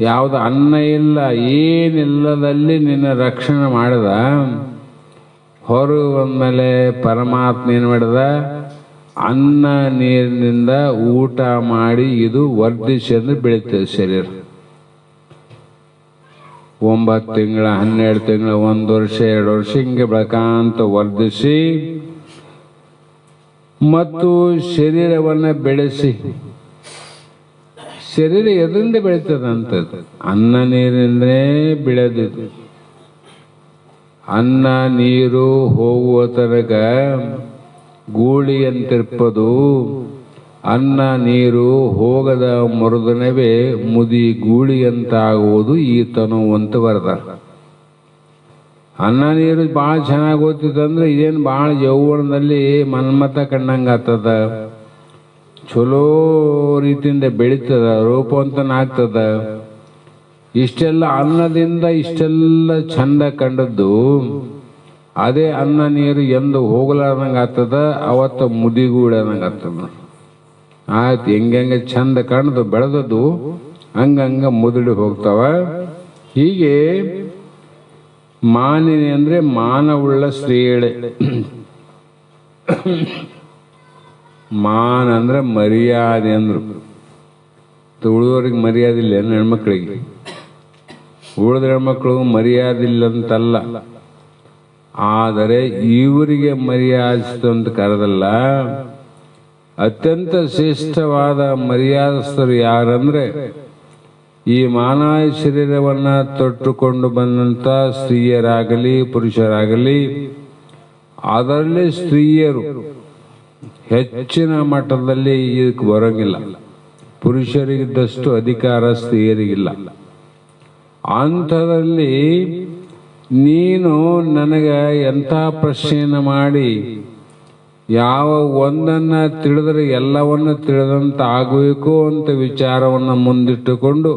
ಯಾವುದು ಅನ್ನ ಇಲ್ಲ, ಏನಿಲ್ಲದಲ್ಲಿ ನಿನ್ನ ರಕ್ಷಣೆ ಮಾಡಿದ. ಹೊರಗೆ ಬಂದಮೇಲೆ ಪರಮಾತ್ಮ ಏನು ಮಾಡಿದ? ಅನ್ನ ನೀರಿನಿಂದ ಊಟ ಮಾಡಿ ಇದು ವರ್ಧಿಸಿ ಅಂದ್ರೆ ಬೆಳೀತದೆ ಶರೀರ. 9 ತಿಂಗಳ, 12 ತಿಂಗಳ, 1 ವರ್ಷ, 2 ವರ್ಷ ಹಿಂಗೆ ಬೆಳಕಾಂತ ವರ್ಧಿಸಿ ಮತ್ತು ಶರೀರವನ್ನು ಬೆಳೆಸಿ. ಶರೀರ ಎದರಿಂದ ಬೆಳೀತದಂಥದ್ದು? ಅನ್ನ ನೀರಿಂದಲೇ ಬೆಳೆದಿದ್ದು. ಅನ್ನ ನೀರು ಹೋಗುವ ತನಕ ಗೂಳಿಯಂತಿರ್ಪದು, ಅನ್ನ ನೀರು ಹೋಗದ ಮರುದಿನವೇ ಮುದಿ ಗೂಳಿಯಂತಾಗುವುದು ಈ ತನುವು ಅಂತ ಬರೆದ. ಅನ್ನ ನೀರು ಭಾಳ ಚೆನ್ನಾಗಿ ಓದ್ತಿತ್ತಂದ್ರೆ ಇದೇನು ಭಾಳ ಯೌವನದಲ್ಲಿ ಮನ್ಮತ ಕಂಡಂಗೆ ಆಗ್ತದ, ಚಲೋ ರೀತಿಯಿಂದ ಬೆಳೀತದ, ರೂಪವಂತನ ಆಗ್ತದ. ಇಷ್ಟೆಲ್ಲ ಅನ್ನದಿಂದ ಇಷ್ಟೆಲ್ಲ ಚಂದ ಕಂಡದ್ದು ಅದೇ ಅನ್ನ ನೀರು ಎಂದು ಹೋಗಲಾರ್ದಂಗೆ ಆಗ್ತದ, ಅವತ್ತು ಮುದಿಗೂಡದಂಗೆ ಆಗ್ತದ. ಆಯ್ತು, ಹೆಂಗೆ ಚಂದ ಕಾಣದು ಬೆಳೆದದ್ದು ಹಂಗಂಗ ಮುದುಡಿ ಹೋಗ್ತಾವ. ಹೀಗೆ ಮಾನಿನಿ ಅಂದ್ರೆ ಮಾನವುಳ್ಳ ಸ್ತ್ರೀಯಳೆ. ಮಾನ ಅಂದ್ರೆ ಮರ್ಯಾದೆ ಅಂದ್ರು. ಉಳಿದವ್ರಿಗೆ ಮರ್ಯಾದೆ ಇಲ್ಲ ಹೆಣ್ಮಕ್ಳಿಗೆ. ಉಳಿದ ಹೆಣ್ಮಕ್ಳು ಮರ್ಯಾದೆ ಇಲ್ಲ ಅಂತಲ್ಲ, ಆದರೆ ಇವರಿಗೆ ಮರ್ಯಾದಿಸಿತು ಅಂತ ಕರೆದಲ್ಲ. ಅತ್ಯಂತ ಶ್ರೇಷ್ಠವಾದ ಮರ್ಯಾದಸ್ಥರು ಯಾರಂದ್ರೆ ಈ ಮಾನವ ಶರೀರವನ್ನ ತೊಟ್ಟುಕೊಂಡು ಬಂದಂತ ಸ್ತ್ರೀಯರಾಗಲಿ ಪುರುಷರಾಗಲಿ, ಅದರಲ್ಲಿ ಸ್ತ್ರೀಯರು ಹೆಚ್ಚಿನ ಮಟ್ಟದಲ್ಲಿ ಇದಕ್ಕೆ ಬರೋಂಗಿಲ್ಲ. ಪುರುಷರಿಗಿದ್ದಷ್ಟು ಅಧಿಕಾರ ಸ್ತ್ರೀಯರಿಗಿಲ್ಲ. ಅಂಥದ್ರಲ್ಲಿ ನೀನು ನನಗೆ ಎಂಥ ಪ್ರಶ್ನೆಯನ್ನು ಮಾಡಿ ಯಾವ ಒಂದನ್ನು ತಿಳಿದರೆ ಎಲ್ಲವನ್ನು ತಿಳಿದಂತ ಆಗಬೇಕು ಅಂತ ವಿಚಾರವನ್ನು ಮುಂದಿಟ್ಟುಕೊಂಡು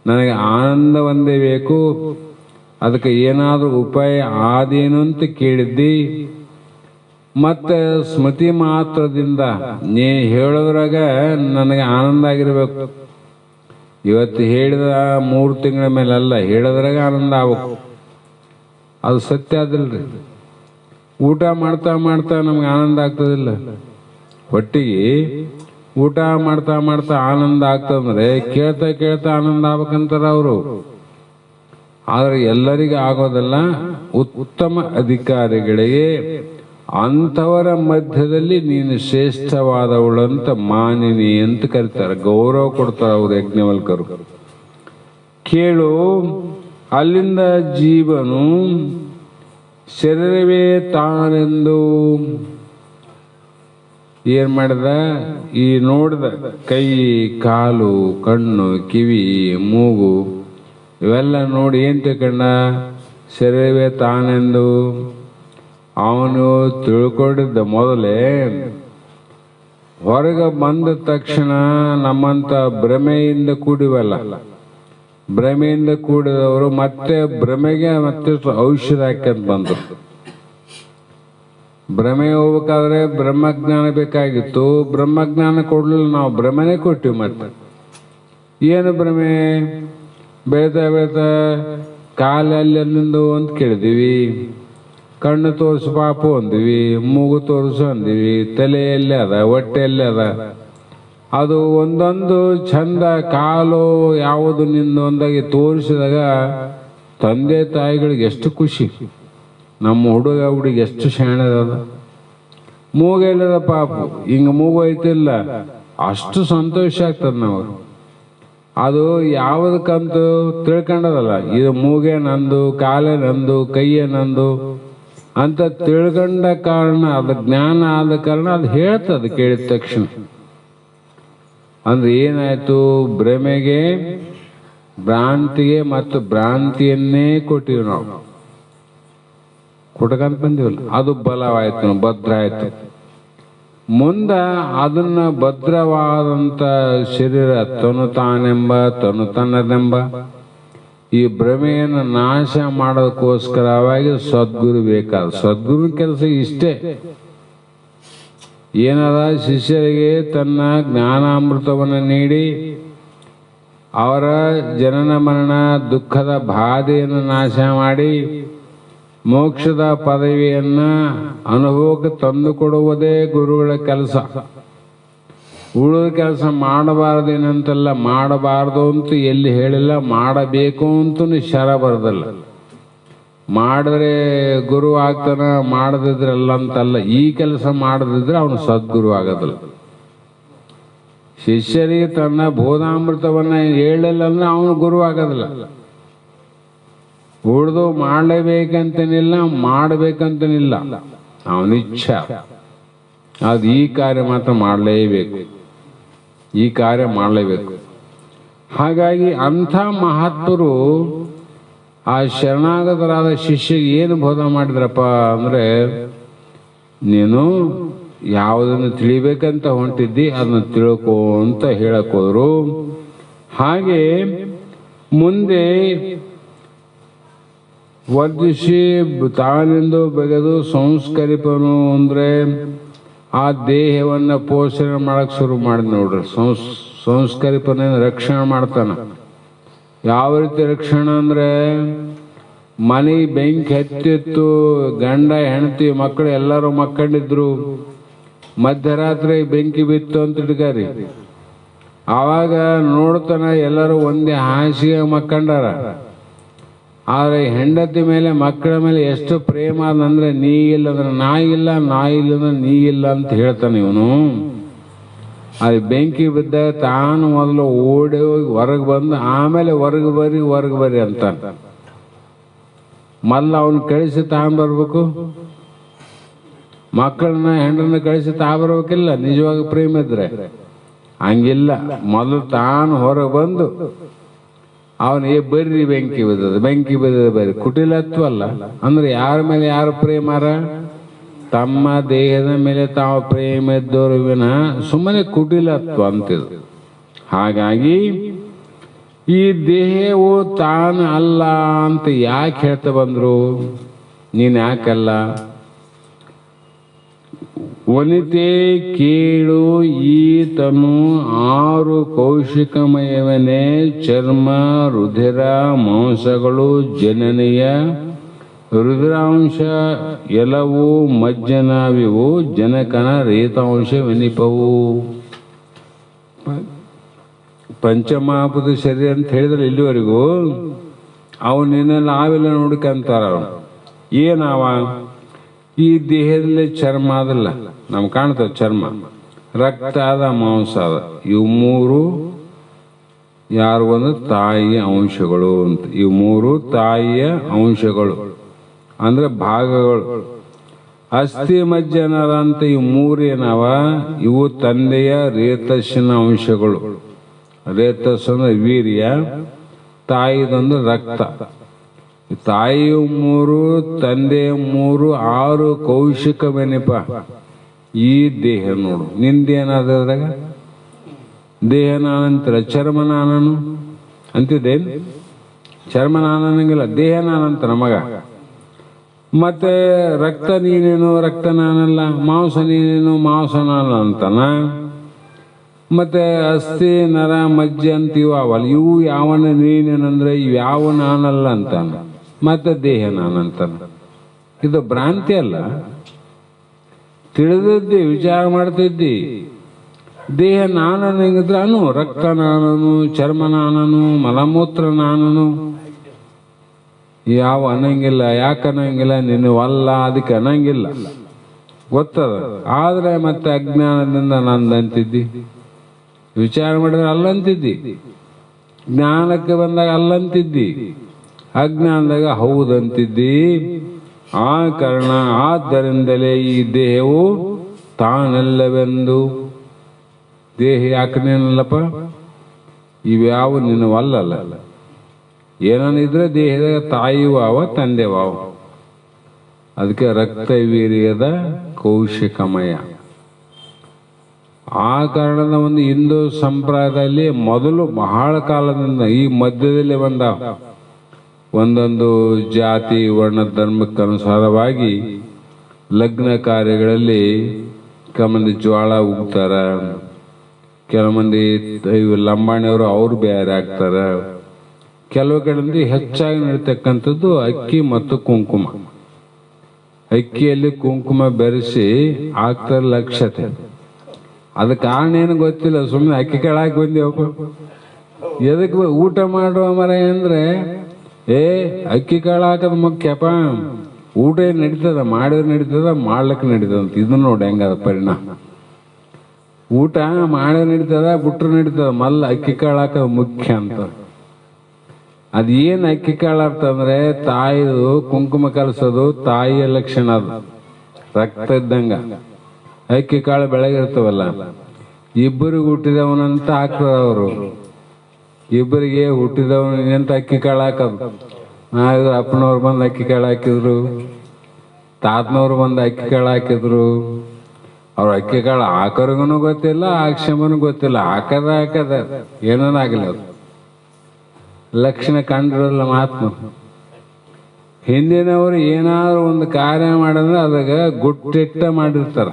ನನಗೆ ಆನಂದ ಒಂದೇ ಬೇಕು, ಅದಕ್ಕೆ ಏನಾದರೂ ಉಪಾಯ ಆದೇನು ಅಂತ ಕೇಳಿದ್ದಿ. ಮತ್ತೆ ಸ್ಮೃತಿ ಮಾತ್ರದಿಂದ ನೀ ಹೇಳೋದ್ರಾಗ ನನಗೆ ಆನಂದ ಆಗಿರ್ಬೇಕು. ಇವತ್ತು ಹೇಳಿದ 3 ತಿಂಗಳ ಮೇಲಲ್ಲ, ಹೇಳೋದ್ರಾಗ ಆನಂದ ಆಗ್ಬೇಕು. ಅದು ಸತ್ಯ ಆದಿಲ್ರಿ. ಊಟ ಮಾಡ್ತಾ ಮಾಡ್ತಾ ನಮ್ಗೆ ಆನಂದ ಆಗ್ತದಿಲ್ಲ. ಹೊಟ್ಟಿಗೆ ಊಟ ಮಾಡ್ತಾ ಮಾಡ್ತಾ ಆನಂದ ಆಗ್ತದಂದ್ರೆ ಕೇಳ್ತಾ ಕೇಳ್ತಾ ಆನಂದ ಆಗ್ಬೇಕಂತಾರ ಅವರು. ಆದರೆ ಎಲ್ಲರಿಗೂ ಆಗೋದಲ್ಲ. ಉತ್ತಮ ಅಧಿಕಾರಿಗಳಿಗೆ ಅಂಥವರ ಮಧ್ಯದಲ್ಲಿ ನೀನು ಶ್ರೇಷ್ಠವಾದವಳಂತ ಮಾನಿನಿ ಅಂತ ಕರೀತಾರೆ, ಗೌರವ ಕೊಡ್ತಾರೆ ಅವರು ಯಜ್ಞವಲ್ಕರು. ಕೇಳು, ಅಲ್ಲಿಂದ ಜೀವನು ಶರೀರವೇ ತಾನೆಂದು ಏನ್ ಮಾಡಿದ? ಈ ನೋಡಿದ ಕೈ, ಕಾಲು, ಕಣ್ಣು, ಕಿವಿ, ಮೂಗು ಇವೆಲ್ಲ ನೋಡಿ ಏನ್ ತಿಳ್ಕೊಂಡ? ಶರೀರವೇ ತಾನೆಂದು. ಅವನು ತಿಳ್ಕೊಂಡಿದ್ದ ಮೊದಲೇ. ಹೊರಗೆ ಬಂದ ತಕ್ಷಣ ನಮ್ಮಂತ ಭ್ರಮೆಯಿಂದ ಕೂಡಿವಲ್ಲ, ಭ್ರಮೆಯಿಂದ ಕೂಡಿದವರು ಮತ್ತೆ ಭ್ರಮೆಗೆ ಮತ್ತೆ ಔಷಧ ಹಾಕ್ಯಂತ ಬಂದರು. ಭ್ರಮೆ ಹೋಗ್ಬೇಕಾದ್ರೆ ಬ್ರಹ್ಮಜ್ಞಾನ ಬೇಕಾಗಿತ್ತು, ಬ್ರಹ್ಮಜ್ಞಾನ ಕೊಡ್ಲಿಲ್ಲ, ನಾವು ಭ್ರಮೆನೇ ಕೊಟ್ಟಿವಿ. ಮತ್ತೆ ಏನು ಭ್ರಮೆ? ಬೆಳೀತಾ ಬೆಳೀತಾ ಕಾಲಲ್ಲಿ ಅಲ್ಲಿಂದು ಅಂತ ಕೇಳಿದೀವಿ, ಕಣ್ಣು ತೋರಿಸು ಪಾಪು ಅಂದಿವಿ, ಮೂಗು ತೋರಿಸು ಅಂದಿವಿ, ತಲೆಯಲ್ಲೇ ಅದ, ಹೊಟ್ಟೆಯಲ್ಲೇ ಅದ. ಅದು ಒಂದೊಂದು ಚಂದ ಕಾಲು ಯಾವುದು ನಿಂದು ಒಂದಾಗಿ ತೋರಿಸಿದಾಗ ತಂದೆ ತಾಯಿಗಳಿಗೆ ಎಷ್ಟು ಖುಷಿ. ನಮ್ಮ ಹುಡುಗ ಹುಡುಗಿ ಎಷ್ಟು ಶಾಣದ. ಮೂಗೆಲ್ಲದ ಪಾಪು, ಹಿಂಗ ಮೂಗು ಐತಿಲ್ಲ, ಅಷ್ಟು ಸಂತೋಷ ಆಗ್ತದ ನಾವು. ಅದು ಯಾವುದಕ್ಕಂತೂ ತಿಳ್ಕೊಂಡದಲ್ಲ, ಇದು ಮೂಗೆ ನಂದು, ಕಾಲೇ ನಂದು, ಕೈಯೇ ನಂದು ಅಂತ ತಿಳ್ಕೊಂಡ ಕಾರಣ, ಅದು ಜ್ಞಾನ ಆದ ಕಾರಣ ಅದು ಹೇಳ್ತದೆ ಕೇಳಿದ ತಕ್ಷಣ. ಅಂದ್ರೆ ಏನಾಯ್ತು? ಭ್ರಮೆಗೆ, ಭ್ರಾಂತಿಗೆ ಮತ್ತು ಭ್ರಾಂತಿಯನ್ನೇ ಕೊಟ್ಟಿವಿ ನಾವು, ಕೊಟ್ಕಂತ ಬಂದಿವಲ್ಲ. ಅದು ಬಲವಾಯ್ತು, ಭದ್ರ ಆಯ್ತು. ಮುಂದ ಅದನ್ನ ಭದ್ರವಾದಂತ ಶರೀರ ತನು ತಾನೆಂಬ, ತನು ತನ್ನದೆಂಬ ಈ ಭ್ರಮೆಯನ್ನು ನಾಶ ಮಾಡೋದಕ್ಕೋಸ್ಕರವಾಗಿ ಸದ್ಗುರು ಬೇಕಾದ. ಸದ್ಗುರು ಕೆಲಸ ಇಷ್ಟೇ. ಏನದ ಶಿಷ್ಯರಿಗೆ ತನ್ನ ಜ್ಞಾನಾಮೃತವನ್ನು ನೀಡಿ ಅವರ ಜನನ ಮರಣ ದುಃಖದ ಬಾಧೆಯನ್ನು ನಾಶ ಮಾಡಿ ಮೋಕ್ಷದ ಪದವಿಯನ್ನು ಅನುಭವಕ್ಕೆ ತಂದುಕೊಡುವುದೇ ಗುರುಗಳ ಕೆಲಸ. ಉಳಿದ ಕೆಲಸ ಮಾಡಬಾರ್ದೇನಂತಲ್ಲ, ಮಾಡಬಾರ್ದು ಅಂತ ಎಲ್ಲಿ ಹೇಳಿಲ್ಲ, ಮಾಡಬೇಕು ಅಂತೂ ಶರ ಬರೋದಲ್ಲ. ಮಾಡಿದ್ರೆ ಗುರು ಆಗ್ತಾನ, ಮಾಡದಿದ್ರಲ್ಲ ಅಂತಲ್ಲ. ಈ ಕೆಲಸ ಮಾಡದಿದ್ರೆ ಅವನು ಸದ್ಗುರು ಆಗೋದಿಲ್ಲ. ಶಿಷ್ಯರಿಗೆ ತನ್ನ ಬೋಧಾಮೃತವನ್ನು ಹೇಳಿಲ್ಲ ಅಂದ್ರೆ ಅವನು ಗುರು ಆಗೋದಿಲ್ಲ. ಉಳಿದು ಮಾಡಲೇಬೇಕಂತನಿಲ್ಲ, ಮಾಡಬೇಕಂತನಿಲ್ಲ, ಅವನ ಇಚ್ಛಾ. ಅದು ಈ ಕಾರ್ಯ ಮಾತ್ರ ಮಾಡಲೇಬೇಕು, ಈ ಕಾರ್ಯ ಮಾಡಲೇಬೇಕು. ಹಾಗಾಗಿ ಅಂಥ ಮಹಾತ್ಮರು ಆ ಶರಣಾಗತರಾದ ಶಿಷ್ಯಗೆ ಏನು ಬೋಧ ಮಾಡಿದ್ರಪ್ಪ ಅಂದರೆ, ನೀನು ಯಾವುದನ್ನು ತಿಳಿಬೇಕಂತ ಹೊಂಟಿದ್ದಿ ಅದನ್ನು ತಿಳ್ಕೋ ಅಂತ ಹೇಳಕ್ ಹೋದ್ರು. ಹಾಗೆ ಮುಂದೆ ವರ್ಧಿಸಿ ತಾನಿಂದು ಬಗೆದು ಸಂಸ್ಕರಿಪನು ಅಂದರೆ ಆ ದೇಹವನ್ನು ಪೋಷಣೆ ಮಾಡಕ್ಕೆ ಶುರು ಮಾಡಿದ್ ನೋಡ್ರಿ. ಸಂಸ್ಕರಿಪನ ರಕ್ಷಣೆ ಮಾಡ್ತಾನ. ಯಾವ ರೀತಿ ರಕ್ಷಣೆ ಅಂದರೆ, ಮನೆ ಬೆಂಕಿ ಹತ್ತಿತ್ತು, ಗಂಡ ಹೆಂಡತಿ ಮಕ್ಕಳು ಎಲ್ಲರೂ ಮಕ್ಕಂಡಿದ್ರು, ಮಧ್ಯರಾತ್ರಿ ಬೆಂಕಿ ಬಿತ್ತು ಅಂತ ಹಿಡ್ಕಾರಿ. ಆವಾಗ ನೋಡ್ತಾನ ಎಲ್ಲರೂ ಒಂದೇ ಹಾಸಿಗೆ ಮಕ್ಕಂಡಾರ. ಆದರೆ ಹೆಂಡತಿ ಮೇಲೆ ಮಕ್ಕಳ ಮೇಲೆ ಎಷ್ಟು ಪ್ರೇಮ ಅದಂದ್ರೆ, ನೀ ಇಲ್ಲ ಅಂದ್ರೆ ನಾ ಇಲ್ಲ, ನಾ ಇಲ್ಲ ಅಂದ್ರೆ ನೀ ಇಲ್ಲ ಅಂತ ಹೇಳ್ತಾನೆ ಇವನು. ಅದು ಬೆಂಕಿ ಬಿದ್ದಾಗ ತಾನು ಮೊದಲು ಓಡಿ ಹೋಗಿ ಹೊರಗೆ ಬಂದು ಆಮೇಲೆ ಹೊರಗೆ ಬರ್ರಿ ಅಂತ. ಮೊದಲು ಅವನು ಕಳಿಸಿ ತಗೊಂಡ್ಬರ್ಬೇಕು, ಮಕ್ಕಳನ್ನ ಹೆಂಡರನ್ನ ಕಳಿಸಿ ತಗೊಂಡ್ಬರ್ಬೇಕಿಲ್ಲ ನಿಜವಾಗಿ ಪ್ರೇಮ ಇದ್ರೆ. ಹಂಗಿಲ್ಲ, ಮೊದಲು ತಾನು ಹೊರಗೆ ಬಂದು ಅವನು ಬರ್ರಿ ಬೆಂಕಿ ಬಿದ್ದದ ಬರ್ರಿ. ಕುಟಿಲತ್ವಲ್ಲ ಅಂದ್ರೆ ಯಾರ ಮೇಲೆ ಯಾರು ಪ್ರೇಮಾರ? ತಮ್ಮ ದೇಹದ ಮೇಲೆ ತಾವು ಪ್ರೇಮ ಇದ್ದವರು ವಿನ ಸುಮ್ಮನೆ ಕುಟಿಲತ್ವ ಅಂತಿದ್ರು. ಹಾಗಾಗಿ ಈ ದೇಹವು ತಾನು ಅಲ್ಲ ಅಂತ ಯಾಕೆ ಹೇಳ್ತಾ ಬಂದ್ರು? ನೀನು ಯಾಕಲ್ಲ? ವನಿತೆ ಕೇಳು, ಈತನು 6 ಕೌಶಿಕಮಯವನೇ, ಚರ್ಮ, ರುಧಿರ, ಮಾಂಸಗಳು, ಜನನೀಯ, ರುದ್ರಾಂಶ, ಎಲವು, ಮಜ್ಜನಾವಿವು, ಜನಕನ ರೇತಾಂಶವೆನಿಪವು. ಪಂಚಮಹಾಭೂತ ಶರೀರ ಅಂತ ಹೇಳಿದ್ರೆ ಇಲ್ಲಿವರೆಗೂ ಅವನ್ನೆಲ್ಲ ನಾವೆಲ್ಲ ನೋಡ್ಕಂತಾರ. ಏನವ? ಈ ದೇಹದಲ್ಲಿ ಚರ್ಮ ಅದಲ್ಲ, ನಮ್ಗೆ ಕಾಣ್ತದೆ ಚರ್ಮ, ರಕ್ತ ಅದ, ಮಾಂಸ ಅದ. ಇವು 3 ಯಾರು ಒಂದು ತಾಯಿಯ ಅಂಶಗಳು ಅಂತ. ಇವು 3 ತಾಯಿಯ ಅಂಶಗಳು ಅಂದ್ರೆ ಭಾಗಗಳು. ಅಸ್ಥಿ ಮಜ್ಜನರ ಅಂತ ಇವು 3 ಏನವ? ಇವು ತಂದೆಯ ರೇತಸ್ಸಿನ ಅಂಶಗಳು. ರೇತಸ್ ಅಂದ್ರೆ ವೀರ್ಯ, ತಾಯಿದೊಂದು ರಕ್ತ. ತಾಯಿಯು 3, ತಂದೆಯ 3, 6 ಕೌಶಿಕವೆನಿಪ ಈ ದೇಹ. ನೋಡು ನಿಂದೇನಾದ್ರಾಗ ದೇಹ ನಾನಂತರ ಚರ್ಮ ನಾನನು ಅಂತಿದ್ದೇನು? ಚರ್ಮ ನಾನಂಗಿಲ್ಲ, ದೇಹ ನಾನಂತ ನಮಗ. ಮತ್ತೆ ರಕ್ತ ನೀನೇನು, ರಕ್ತ ನಾನಲ್ಲ. ಮಾಂಸ ನೀನೇನು, ಮಾಂಸ ನಾನ ಅಂತಾನ. ಮತ್ತೆ ಅಸ್ಥಿ, ನರ, ಮಜ್ಜೆ ಅಂತೀವ ಅವಲ್ಲ, ಇವು ಯಾವನ ನೀನೇನಂದ್ರೆ ಇವು ಯಾವ ನಾನಲ್ಲ ಅಂತಾನ. ಮತ್ತೆ ದೇಹ ನಾನಂತಾನ. ಇದು ಭ್ರಾಂತಿ ಅಲ್ಲ, ತಿಳಿದಿದ್ದಿ, ವಿಚಾರ ಮಾಡ್ತಿದ್ದಿ. ದೇಹ ನಾನಂಗಿದ್ರೆ ಅನು ರಕ್ತ ನಾನನು, ಚರ್ಮ ನಾನನು, ಮಲಮೂತ್ರ ನಾನನು. ಯಾವ ಅನ್ನಂಗಿಲ್ಲ. ಯಾಕೆ ಅನ್ನಂಗಿಲ್ಲ? ನಿನ್ನವಲ್ಲ, ಅದಕ್ಕೆ ಅನ್ನಂಗಿಲ್ಲ, ಗೊತ್ತದ. ಆದ್ರೆ ಮತ್ತೆ ಅಜ್ಞಾನದಿಂದ ನಂದಂತಿದ್ದಿ. ವಿಚಾರ ಮಾಡಿದ್ರೆ ಅಲ್ಲಂತಿದ್ದಿ, ಜ್ಞಾನಕ್ಕೆ ಬಂದಾಗ ಅಲ್ಲಂತಿದ್ದಿ, ಅಜ್ಞಾನದಾಗ ಹೌದಂತಿದ್ದಿ. ಆ ಕಾರಣ ಆದ್ದರಿಂದಲೇ ಈ ದೇಹವು ತಾನೆಲ್ಲವೆಂದು. ದೇಹ ಯಾಕನೇನಲ್ಲಪ್ಪ? ಇವ್ಯಾವ ನಿನ್ನವಲ್ಲಲ್ಲ. ಏನನಿದ್ರೆ ದೇಹದಾಗ ತಾಯಿಯೂ ಅವ, ತಂದೆವು ಅವ. ಅದಕ್ಕೆ ರಕ್ತ ವೀರ್ಯದ ಕೌಶಿಕಮಯ. ಆ ಕಾರಣದ ಒಂದು ಹಿಂದೂ ಸಂಪ್ರದಾಯದಲ್ಲಿ ಮೊದಲು ಬಹಳ ಕಾಲದಿಂದ, ಈ ಮಧ್ಯದಲ್ಲಿ ಒಂದೊಂದು ಜಾತಿ ವರ್ಣ ಧರ್ಮಕ್ಕನುಸಾರವಾಗಿ ಲಗ್ನ ಕಾರ್ಯಗಳಲ್ಲಿ ಕೆಲವು ಮಂದಿ ಜ್ವಾಳ ಉಗ್ತಾರ, ಕೆಲವು ಮಂದಿ ಇವು ಲಂಬಾಣಿಯವರು ಅವ್ರು ಬೇರೆ ಹಾಕ್ತಾರ. ಕೆಲವು ಕಡೆಯಿಂದ ಹೆಚ್ಚಾಗಿ ನಡೀತಕ್ಕಂಥದ್ದು ಅಕ್ಕಿ ಮತ್ತು ಕುಂಕುಮ. ಅಕ್ಕಿಯಲ್ಲಿ ಕುಂಕುಮ ಬೆರೆಸಿ ಹಾಕ್ತಾರೆ ಲಕ್ಷತೆ. ಅದಕ್ಕೆ ಕಾರಣ ಏನು ಗೊತ್ತಿಲ್ಲ, ಸುಮ್ಮನೆ ಅಕ್ಕಿ ಕಾಳಾಕಿ ಬಂದೇವಪ್ಪ. ಎದಕ್ಕೆ ಊಟ ಮಾಡುವ ಮರ ಅಂದ್ರೆ ಅಕ್ಕಿ ಕಾಳು ಹಾಕೋದು ಮುಖ್ಯಪ್ಪ. ಊಟ ಏನು ನಡೀತದ, ಮಾಡಿದ್ರೆ ನಡೀತದ, ಮಾಡ್ಲಿಕ್ಕೆ ನಡೀತದ ಅಂತ. ಇದು ನೋಡಿ ಹೆಂಗದ ಪರಿಣಾಮ. ಊಟ ಮಾಡಿದ್ರೆ ನಡೀತದ, ಬಿಟ್ರೆ ನಡೀತದ, ಮಲ್ಲ ಅಕ್ಕಿ ಕಾಳು ಹಾಕೋದು ಮುಖ್ಯ ಅಂತ. ಅದೇನು ಅಕ್ಕಿ ಕಾಳು ಅಂತಂದ್ರೆ ತಾಯಿದು ಕುಂಕುಮ ಕಲಸೋದು ತಾಯಿಯ ಲಕ್ಷಣ. ಅದು ರಕ್ತ ಇದ್ದಂಗ. ಅಕ್ಕಿ ಕಾಳು ಬೆಳಗಿರ್ತವಲ್ಲ, ಇಬ್ಬರಿಗೆ ಹುಟ್ಟಿದವನಂತ ಹಾಕ್ತದ ಅವರು. ಇಬ್ಬರಿಗೆ ಹುಟ್ಟಿದವನಿಗಂತ ಅಕ್ಕಿ ಕಾಳು ಹಾಕೋದು. ಅಪ್ಪನವ್ರು ಬಂದು ಅಕ್ಕಿ ಕಾಳು ಹಾಕಿದ್ರು, ತಾತನವ್ರು ಬಂದು ಅಕ್ಕಿ ಕಾಳು ಹಾಕಿದ್ರು. ಅವ್ರು ಅಕ್ಕಿ ಕಾಳು ಹಾಕೋರ್ಗು ಗೊತ್ತಿಲ್ಲ, ಹಾಕ್ಸಂಬನು ಗೊತ್ತಿಲ್ಲ. ಹಾಕದ ಏನನ್ನಾಗಲಿ ಅದು ಲಕ್ಷಣ ಕಂಡಿರಲ್ಲ ಮಾತು. ಹಿಂದಿನವರು ಏನಾದ್ರು ಒಂದು ಕಾರ್ಯ ಮಾಡಿದ್ರೆ ಅದಾಗ ಗುಟ್ಟಿಟ್ಟ ಮಾಡಿರ್ತಾರ.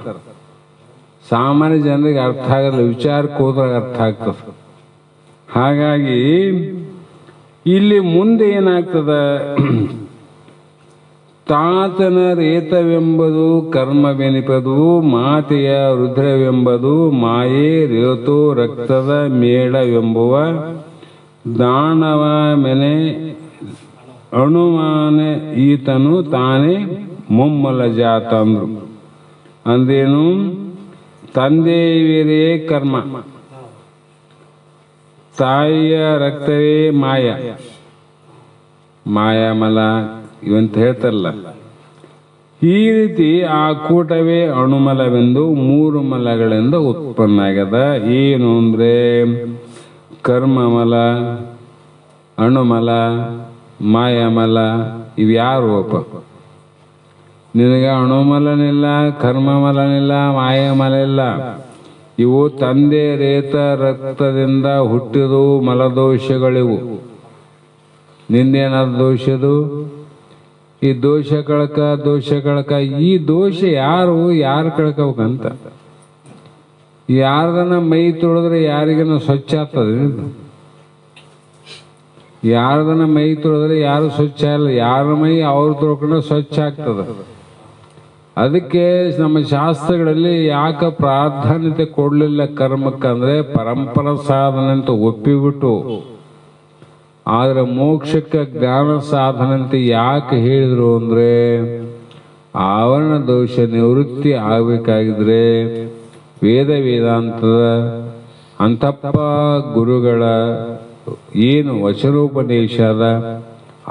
ಸಾಮಾನ್ಯ ಜನರಿಗೆ ಅರ್ಥ ಆಗಲ್ಲ, ವಿಚಾರಕ್ಕೆ ಹೋದಾಗ ಅರ್ಥ ಆಗ್ತದೆ. ಹಾಗಾಗಿ ಇಲ್ಲಿ ಮುಂದೆ ಏನಾಗ್ತದ, ತಾತನ ರೇತವೆಂಬುದು ಕರ್ಮವೆನಿಪದು, ಮಾತೆಯ ರುದ್ರವೆಂಬದು ಮಾಯೆ ರೇತು ರಕ್ತದ ಮೇಳವೆಂಬುವ ದಾನವ ಮೆನೆ ಅಣುಮಾನ ಈತನು ತಾನೇ ಮುಮ್ಮಲ ಜಾತ ಅಂದ್ರು. ಅಂದೇನು, ತಂದೆಯವರೇ ಕರ್ಮ, ತಾಯಿಯ ರಕ್ತವೇ ಮಾಯ, ಮಾಯಾಮಲ ಇವಂತ ಹೇಳ್ತಾರಲ್ಲ. ಈ ರೀತಿ ಆ ಕೂಟವೇ ಅಣುಮಲವೆಂದು 3 ಮಲಗಳಿಂದ ಉತ್ಪನ್ನ ಆಗ್ಯದ. ಏನು ಅಂದ್ರೆ ಕರ್ಮಮಲ, ಅಣುಮಲ, ಮಾಯಾಮಲ. ಇವ್ಯಾರು ಒಪ್ಪ? ನಿನಗೆ ಅಣುಮಲನಿಲ್ಲ, ಕರ್ಮಮಲನಿಲ್ಲ, ಮಾಯಾಮಲ ಇಲ್ಲ. ಇವು ತಂದೆ ರೇತ ರಕ್ತದಿಂದ ಹುಟ್ಟಿದು ಮಲದೋಷಗಳಿವು. ನಿಂದೇನಾದ ದೋಷದು? ಈ ದೋಷ ಕಳಕ. ಈ ದೋಷ ಯಾರು ಕಳ್ಕೋಬೇಕಂತ? ಯಾರ್ದನ ಮೈ ತೊಳೆದ್ರೆ ಯಾರಿಗನ ಸ್ವಚ್ಛ ಆಗ್ತದೆ? ಯಾರ್ದನ ಮೈ ತೊಳೆದ್ರೆ ಯಾರು ಸ್ವಚ್ಛ ಇಲ್ಲ. ಯಾರ ಮೈ ಅವ್ರು ತೊಳ್ಕೊಂಡ್ರೆ ಸ್ವಚ್ಛ ಆಗ್ತದೆ. ಅದಕ್ಕೆ ನಮ್ಮ ಶಾಸ್ತ್ರಗಳಲ್ಲಿ ಯಾಕೆ ಪ್ರಾಧಾನ್ಯತೆ ಕೊಡಲಿಲ್ಲ ಕರ್ಮಕ್ಕಂದ್ರೆ ಪರಂಪರಾ ಸಾಧನೆ ಅಂತ ಒಪ್ಪಿಬಿಟ್ಟು, ಆದ್ರೆ ಮೋಕ್ಷಕ್ಕೆ ಜ್ಞಾನ ಸಾಧನೆ ಅಂತ ಯಾಕೆ ಹೇಳಿದ್ರು ಅಂದ್ರೆ, ಆವರಣ ದೋಷ ನಿವೃತ್ತಿ ಆಗಬೇಕಾಗಿದ್ರೆ ವೇದಾಂತದ ಅಂತಪ್ಪ ಗುರುಗಳ ಏನು ವಚನೋಪದೇಶದ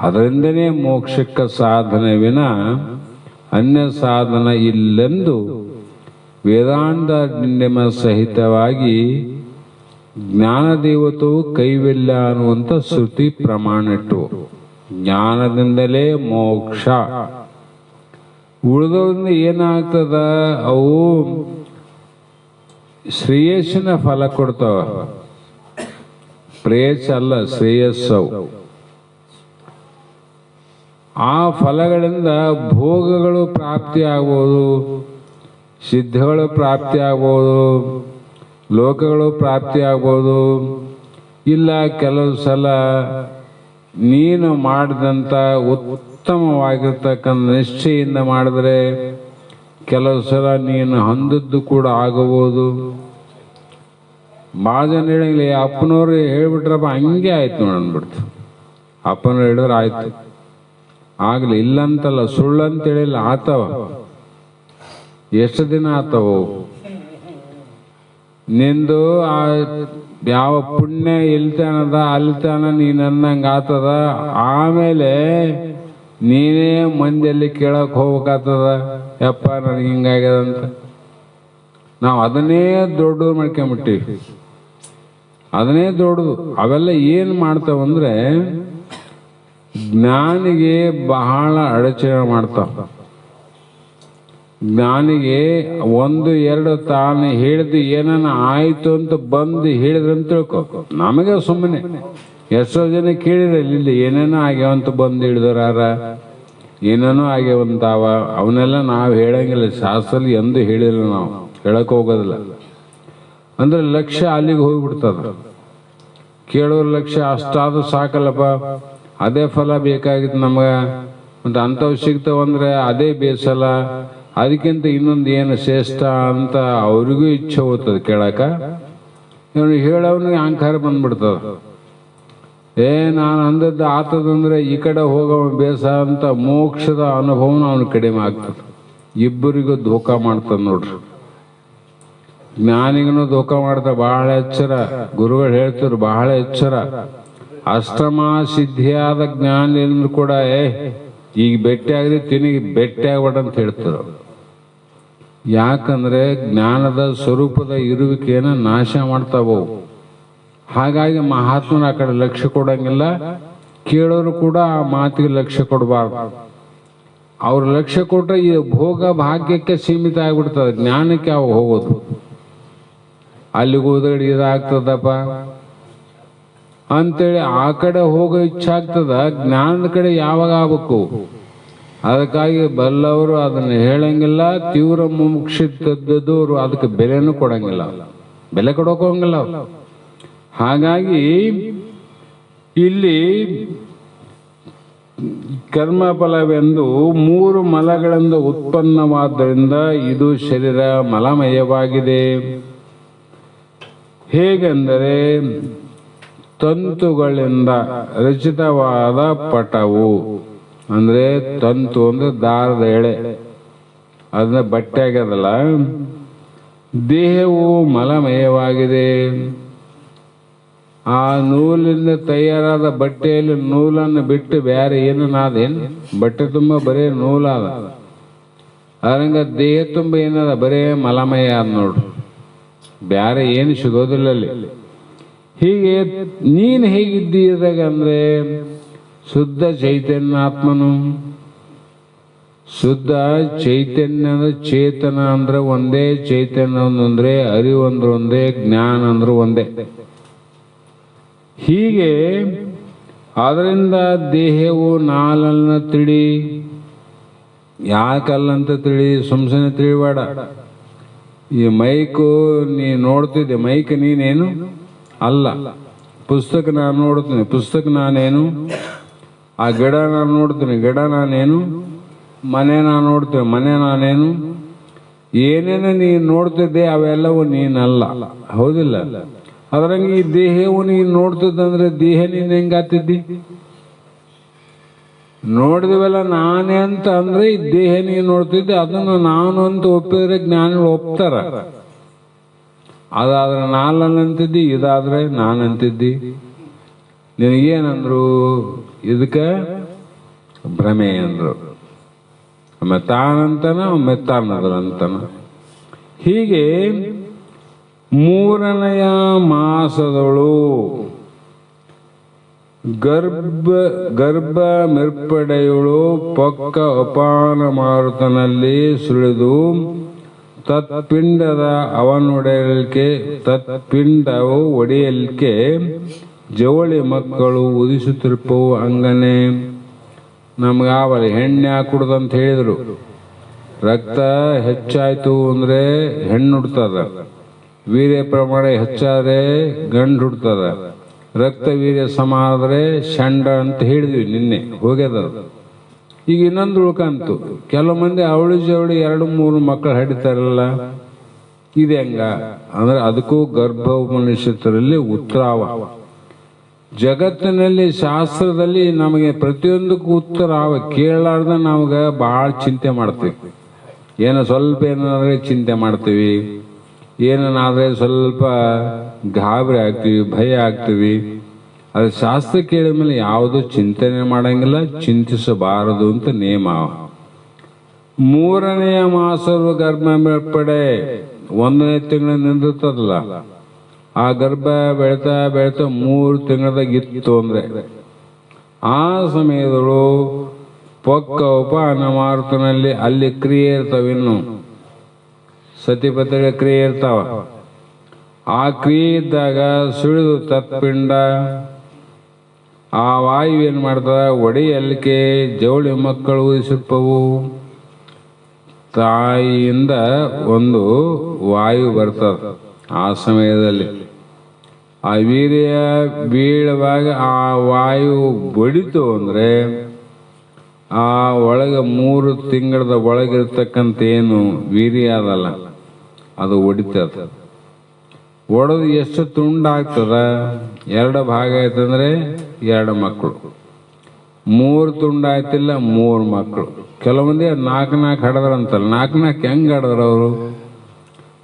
ಅದರಿಂದನೇ ಮೋಕ್ಷಕ್ಕೆ ಸಾಧನೆ ವಿನ ಅನ್ಯ ಸಾಧನ ಇಲ್ಲೆಂದು ವೇದಾಂತ ನಿಂಡೆಮ ಸಹಿತವಾಗಿ ಜ್ಞಾನದೇವತವು ಕೈವಲ್ಯ ಅನ್ನುವಂಥ ಶ್ರುತಿ ಪ್ರಮಾಣ ಇಟ್ಟು ಜ್ಞಾನದಿಂದಲೇ ಮೋಕ್ಷ. ಉಳಿದೋದ್ರಿಂದ ಏನಾಗ್ತದ, ಅವು ಶ್ರೇಯಸ್ಸಿನ ಫಲ ಕೊಡ್ತಾವ. ಪ್ರೇಯಸ್ ಅಲ್ಲ, ಶ್ರೇಯಸ್ಸವು. ಆ ಫಲಗಳಿಂದ ಭೋಗಗಳು ಪ್ರಾಪ್ತಿ ಆಗ್ಬೋದು, ಸಿದ್ಧಗಳು ಪ್ರಾಪ್ತಿ ಆಗ್ಬೋದು, ಲೋಕಗಳು ಪ್ರಾಪ್ತಿ ಆಗ್ಬೋದು. ಇಲ್ಲ ಕೆಲವು ಸಲ ನೀನು ಮಾಡಿದಂಥ ಉತ್ತಮವಾಗಿರ್ತಕ್ಕಂಥ ನಿಷ್ಠೆಯಿಂದ ಮಾಡಿದ್ರೆ ಕೆಲವು ಸಲ ನೀನು ಹೊಂದದ್ದು ಕೂಡ ಆಗಬಹುದು. ಭಾಳ ಜನ ಹೇಳಿಲ್ಲ, ಅಪ್ಪನವ್ರು ಹೇಳ್ಬಿಟ್ರಪ್ಪ ಹಂಗೆ ಆಯ್ತು ನೋಡನ್ಬಿಡ್ತು. ಅಪ್ಪನವ್ರು ಹೇಳಿದ್ರೆ ಆಯ್ತು, ಆಗ್ಲಿ. ಇಲ್ಲಂತಲ್ಲ, ಸುಳ್ಳಂತ ಹೇಳಿಲ್ಲ, ಆತವ. ಎಷ್ಟು ದಿನ ಆತವು? ನಿಂದು ಆ ಯಾವ ಪುಣ್ಯ ಇಲ್ತಾನದ ಅಲ್ತಾನ ನೀನನ್ನಂಗೆ ಆತದ. ಆಮೇಲೆ ನೀನೇ ಮಂದಿಯಲ್ಲಿ ಕೇಳಕ್ ಹೋಗ್ಬೇಕಾಗ್ತದ, ಯಪ್ಪ ನನಗೆ ಹಿಂಗಾಗ್ಯದಂತ. ನಾವು ಅದನ್ನೇ ದೊಡ್ಡದು ಮಾಡ್ಕೊಂಬಿಟ್ಟಿವಿ. ಅದನ್ನೇ ದೊಡ್ಡದು. ಅವೆಲ್ಲ ಏನು ಮಾಡ್ತಾವಂದ್ರೆ ಜ್ಞಾನಿಗೆ ಬಹಳ ಅಡಚಣೆ ಮಾಡ್ತಾವ. ಜ್ಞಾನಿಗೆ 1-2 ತಾನು ಹೇಳಿದ್ದು ಏನನ್ನ ಆಯ್ತು ಅಂತ ಬಂದು ಹೇಳಿದ್ರಂತ ತಿಳ್ಕೊ. ನಮಗೆ ಸುಮ್ಮನೆ ಎಷ್ಟೋ ಜನ ಕೇಳಿರಲ್ಲ, ಇಲ್ಲಿ ಏನೇನೋ ಆಗ್ಯಾವಂತ ಬಂದು ಹಿಡಿದಾರ, ಏನೇನೋ ಆಗ್ಯಾವಂತಾವ. ಅವನ್ನೆಲ್ಲ ನಾವು ಹೇಳಂಗಿಲ್ಲ, ಶಾಸ್ತ್ರದಲ್ಲಿ ಎಂದು ಹೇಳಿಲ್ಲ ನಾವು. ಹೇಳಕ್ಕೆ ಹೋಗೋದಿಲ್ಲ. ಅಂದರೆ ಲಕ್ಷ್ಯ ಅಲ್ಲಿಗೆ ಹೋಗಿಬಿಡ್ತದ. ಕೇಳೋರ ಲಕ್ಷ್ಯ ಅಷ್ಟಾದ್ರೂ ಸಾಕಲ್ಲಪ್ಪ, ಅದೇ ಫಲ ಬೇಕಾಗಿತ್ತು ನಮ್ಗೆ, ಮತ್ತು ಅಂಥವು ಸಿಗ್ತಾವಂದ್ರೆ ಅದೇ ಬೇಸಲ್ಲ, ಅದಕ್ಕಿಂತ ಇನ್ನೊಂದು ಏನು ಶ್ರೇಷ್ಠ ಅಂತ ಅವ್ರಿಗೂ ಇಚ್ಛೆ ಹೋಗ್ತದೆ ಕೇಳಕ್ಕೆ. ಇವನು ಹೇಳೋನಿಗೆ ಅಹಂಕಾರ ಬಂದ್ಬಿಡ್ತದ. ನಾನು ಅಂದದ್ದು ಆತದಂದ್ರೆ ಈ ಕಡೆ ಹೋಗೋ ಬೇಸ ಅಂತ ಮೋಕ್ಷದ ಅನುಭವನ ಅವನು ಕಡಿಮೆ ಆಗ್ತದೆ. ಇಬ್ಬರಿಗೂ ಧೋಕ ಮಾಡ್ತದೆ ನೋಡ್ರಿ. ಜ್ಞಾನಿಗೂ ಧೋಕ ಮಾಡ್ತಾ ಬಹಳ ಎಚ್ಚರ. ಗುರುಗಳು ಹೇಳ್ತಿದ್ರು ಬಹಳ ಎಚ್ಚರ. ಅಷ್ಟಮ ಸಿದ್ಧಿಯಾದ ಜ್ಞಾನಿಂದ್ರು ಕೂಡ ಈಗ ಭೇಟಿ ಆಗಲಿ ತಿನಿಗೆ ಭೇಟಿ ಆಗ್ಬೇಡ ಅಂತ ಹೇಳ್ತಾರೆ. ಯಾಕಂದ್ರೆ ಜ್ಞಾನದ ಸ್ವರೂಪದ ಇರುವಿಕೆಯನ್ನು ನಾಶ ಮಾಡ್ತಾವು. ಹಾಗಾಗಿ ಮಹಾತ್ಮನ ಆ ಕಡೆ ಲಕ್ಷ್ಯ ಕೊಡಂಗಿಲ್ಲ, ಕೇಳೋರು ಕೂಡ ಆ ಮಾತಿಗೆ ಲಕ್ಷ್ಯ ಕೊಡಬಾರ್ದು. ಅವ್ರ ಲಕ್ಷ್ಯ ಕೊಟ್ಟರೆ ಈ ಭೋಗ ಭಾಗ್ಯಕ್ಕೆ ಸೀಮಿತ ಆಗ್ಬಿಡ್ತದೆ, ಜ್ಞಾನಕ್ಕೆ ಅವು ಹೋಗೋದು. ಅಲ್ಲಿಗೆ ಹೋದ್ರೆ ಇದಾಗ್ತದಪ್ಪ ಅಂತೇಳಿ ಆ ಕಡೆ ಹೋಗೋ ಇಚ್ಛೆ ಆಗ್ತದ. ಜ್ಞಾನದ ಕಡೆ ಯಾವಾಗ ಆಗ್ಬೇಕು? ಅದಕ್ಕಾಗಿ ಬಲ್ಲವರು ಅದನ್ನು ಹೇಳಂಗಿಲ್ಲ. ತೀವ್ರ ಮುಮುಕ್ಷಿತದ್ದವರು ಅದಕ್ಕೆ ಬೆಲೆನೂ ಕೊಡಂಗಿಲ್ಲ, ಬೆಲೆ ಕೊಡೋಕೋಂಗಿಲ್ಲ. ಹಾಗಾಗಿ ಇಲ್ಲಿ ಕರ್ಮಫಲವೆಂದು 3 ಮಲಗಳಿಂದ ಉತ್ಪನ್ನವಾದ್ದರಿಂದ ಇದು ಶರೀರ ಮಲಮಯವಾಗಿದೆ. ಹೇಗೆಂದರೆ ತಂತುಗಳಿಂದ ರಚಿತವಾದ ಪಟವು, ಅಂದ್ರೆ ತಂತು ಅಂದ್ರೆ ದಾರದ ಎಳೆ, ಅದನ್ನ ಬಟ್ಟೆ ಆಗ್ಯದಲ್ಲ. ದೇಹವು ಮಲಮಯವಾಗಿದೆ. ಆ ನೂಲಿಂದ ತಯಾರಾದ ಬಟ್ಟೆಯಲ್ಲಿ ನೂಲನ್ನು ಬಿಟ್ಟು ಬೇರೆ ಏನೇನು ಬಟ್ಟೆ ತುಂಬ ಬರೇ ನೂಲಾದ. ಅದಂಗ ದೇಹ ತುಂಬ ಏನದ ಬರೇ ಮಲಮಯ ಅದ ನೋಡ್ರಿ, ಬ್ಯಾರೆ ಏನು ಸಿಗೋದಿಲ್ಲ ಅಲ್ಲಿ. ಹೀಗೆ ನೀನು ಹೇಗಿದ್ದೀರಾಗ ಅಂದ್ರೆ ಶುದ್ಧ ಚೈತನ್ಯಾತ್ಮನು. ಶುದ್ಧ ಚೈತನ್ಯ ಅಂದ್ರೆ ಚೇತನ ಅಂದ್ರೆ ಒಂದೇ, ಚೈತನ್ಯ ಒಂದೊಂದ್ರೆ, ಅರಿವು ಅಂದ್ರೆ ಒಂದೇ, ಜ್ಞಾನ ಅಂದ್ರೆ ಒಂದೇ. ಹೀಗೆ ಅದರಿಂದ ದೇಹವು ನಾಲನ್ನ ತಿಳಿ. ಯಾಕಲ್ಲಂತ ತಿಳಿ, ಸುಮ್ಸನೆ ತಿಳಿಬೇಡ. ಈ ಮೈಕು ನೀ ನೋಡ್ತಿದ್ದೆ, ಮೈಕ್ ನೀನೇನು ಅಲ್ಲ. ಪುಸ್ತಕ ನಾನು ನೋಡ್ತೀನಿ, ಪುಸ್ತಕ ನಾನೇನು. ಆ ಗಿಡ ನಾನು ನೋಡ್ತೀನಿ, ಗಿಡ ನಾನೇನು. ಮನೆ ನಾನು ನೋಡ್ತೀನಿ, ಮನೆ ನಾನೇನು. ಏನೇನು ನೀನು ನೋಡ್ತಿದ್ದೆ ಅವೆಲ್ಲವೂ ನೀನಲ್ಲ, ಹೌದಿಲ್ಲ? ಅದ್ರಂಗೆ ಈ ದೇಹವು ನೀನು ನೋಡ್ತಿದ್ದಂದ್ರೆ ದೇಹ ನೀನು ಹೆಂಗಾತಿದ್ದಿ? ನೋಡಿದವೆಲ್ಲ ನಾನೇ ಅಂತ ಅಂದ್ರೆ ಈ ದೇಹ ನೀನು ನೋಡ್ತಿದ್ದೆ, ಅದನ್ನು ನಾನು ಅಂತ ಒಪ್ಪಿದ್ರೆ ಜ್ಞಾನಿಗಳು ಒಪ್ತಾರ. ಅದಾದ್ರೆ ನಾನಂತಿದ್ದಿ, ಇದಾದ್ರೆ ನಾನಂತಿದ್ದಿ. ನಿನಗೇನಂದ್ರು? ಇದಕ್ಕೆ ಭ್ರಮೆ ಅಂದ್ರು. ಒಮ್ಮೆ ತಾನಂತನ, ಒಮ್ಮೆ ತಾನದರಂತನ. ಹೀಗೆ 3ನೆಯ ಮಾಸದಳು ಗರ್ಭ ಮಿರ್ಪಡೆಯಳು ಪಕ್ಕ ಅಪಾನ ಮಾರುತನಲ್ಲಿ ಸುಳಿದು ತತ್ಪಿಂಡದ ಅವನೊಡೆಯಲಿಕ್ಕೆ, ತತ್ಪಿಂಡವು ಒಡೆಯಲಿಕ್ಕೆ ಜವಳಿ ಮಕ್ಕಳು ಉದಿಸುತ್ತಿರ್ಪವು. ಹಂಗನೆ ನಮ್ಗಾವಲ್ಲ ಹೆಣ್ಣು ಯಾಕೆ ಕುಡ್ದಂತ ಹೇಳಿದ್ರು. ರಕ್ತ ಹೆಚ್ಚಾಯ್ತು ಅಂದ್ರೆ ಹೆಣ್ಣು ಹುಡ್ತದ, ವೀರ್ಯ ಪ್ರಮಾಣ ಹೆಚ್ಚಾದ್ರೆ ಗಂಡು ಹುಡ್ತದ, ರಕ್ತ ವೀರ್ಯ ಸಮ ಆದ್ರೆ ಷಂಡ ಅಂತ ಹೇಳಿದ್ವಿ ನಿನ್ನೆ, ಹೋಗ್ಯದ. ಈಗ ಇನ್ನೊಂದು ಉಳ್ಕಂತು. ಕೆಲವು ಮಂದಿ ಅವಳಿ ಜವಳಿ 2-3 ಮಕ್ಕಳು ಹಡಿತಾರಲ್ಲ, ಇದು ಹೆಂಗ ಅಂದ್ರೆ ಅದಕ್ಕೂ ಗರ್ಭೋಪನಿಷತ್ತರಲ್ಲಿ ಉತ್ತರಾವ. ಜಗತ್ತಿನಲ್ಲಿ ಶಾಸ್ತ್ರದಲ್ಲಿ ನಮಗೆ ಪ್ರತಿಯೊಂದಕ್ಕೂ ಉತ್ತರ ಅವ. ಕೇಳಲಾರ್ದ ನಮ್ಗೆ ಭಾಳ ಚಿಂತೆ ಮಾಡ್ತೀವಿ. ಏನೋ ಸ್ವಲ್ಪ ಏನಾದ್ರೆ ಚಿಂತೆ ಮಾಡ್ತೀವಿ, ಏನನ್ನಾದ್ರೆ ಸ್ವಲ್ಪ ಗಾಬರಿ ಆಗ್ತೀವಿ, ಭಯ ಆಗ್ತೀವಿ. ಅದು ಶಾಸ್ತ್ರ ಕೇಳಿದ ಮೇಲೆ ಯಾವುದು ಚಿಂತನೆ ಮಾಡಂಗಿಲ್ಲ, ಚಿಂತಿಸಬಾರದು ಅಂತ ನೇಮ. 3ನೆಯ ಮಾಸದ ಗರ್ಭ ಮಿರ್ಪಡೆ 1ನೇ ತಿಂಗಳ ನಿಂದಿರ್ತದಲ್ಲ, ಆ ಗರ್ಭ ಬೆಳ್ತಾ ಬೆಳ್ತಾ 3 ತಿಂಗಳದಾಗ ಇತ್ತು ಅಂದ್ರೆ ಆ ಸಮಯದಳು ಪೊಕ್ಕ ಉಪನ ಮಾರುತನಲ್ಲಿ ಅಲ್ಲಿ ಕ್ರಿಯೆ ಇರ್ತಾವಿನ್ನು, ಸತಿಪತಿಗಳ ಕ್ರಿಯೆ ಇರ್ತಾವ. ಆ ಕ್ರಿಯೆ ಇದ್ದಾಗ ಸುಳಿದು ತತ್ಪಿಂಡ ಆ ವಾಯು ಏನ್ ಮಾಡ್ತದ, ಒಡೆಯಲಿಕ್ಕೆ ಜವಳಿ ಮಕ್ಕಳು ಉದಿಸಿರ್ಪವು. ತಾಯಿಯಿಂದ ಒಂದು ವಾಯು ಬರ್ತದೆ. ಆ ಸಮಯದಲ್ಲಿ ಆ ವೀರ್ಯ ಬೀಳುವಾಗ ಆ ವಾಯು ಬಡಿತು ಅಂದರೆ ಆ ಒಳಗೆ 3 ತಿಂಗಳದ ಒಳಗಿರ್ತಕ್ಕಂಥ ಏನು ವೀರ್ಯ ಅದಲ್ಲ ಅದು ಒಡಿತದ. ಒಡೆದು ಎಷ್ಟು ತುಂಡಾಗ್ತದ? 2 ಭಾಗ ಆಯ್ತಂದ್ರೆ 2 ಮಕ್ಕಳು. 3 ತುಂಡಾಯ್ತಿಲ್ಲ 3 ಮಕ್ಕಳು. ಕೆಲವು ಮಂದಿ 4 ಹಡದ್ರಂತಲ್ಲ. 4 ಹೆಂಗ್ ಹಡದ್ರ ಅವರು?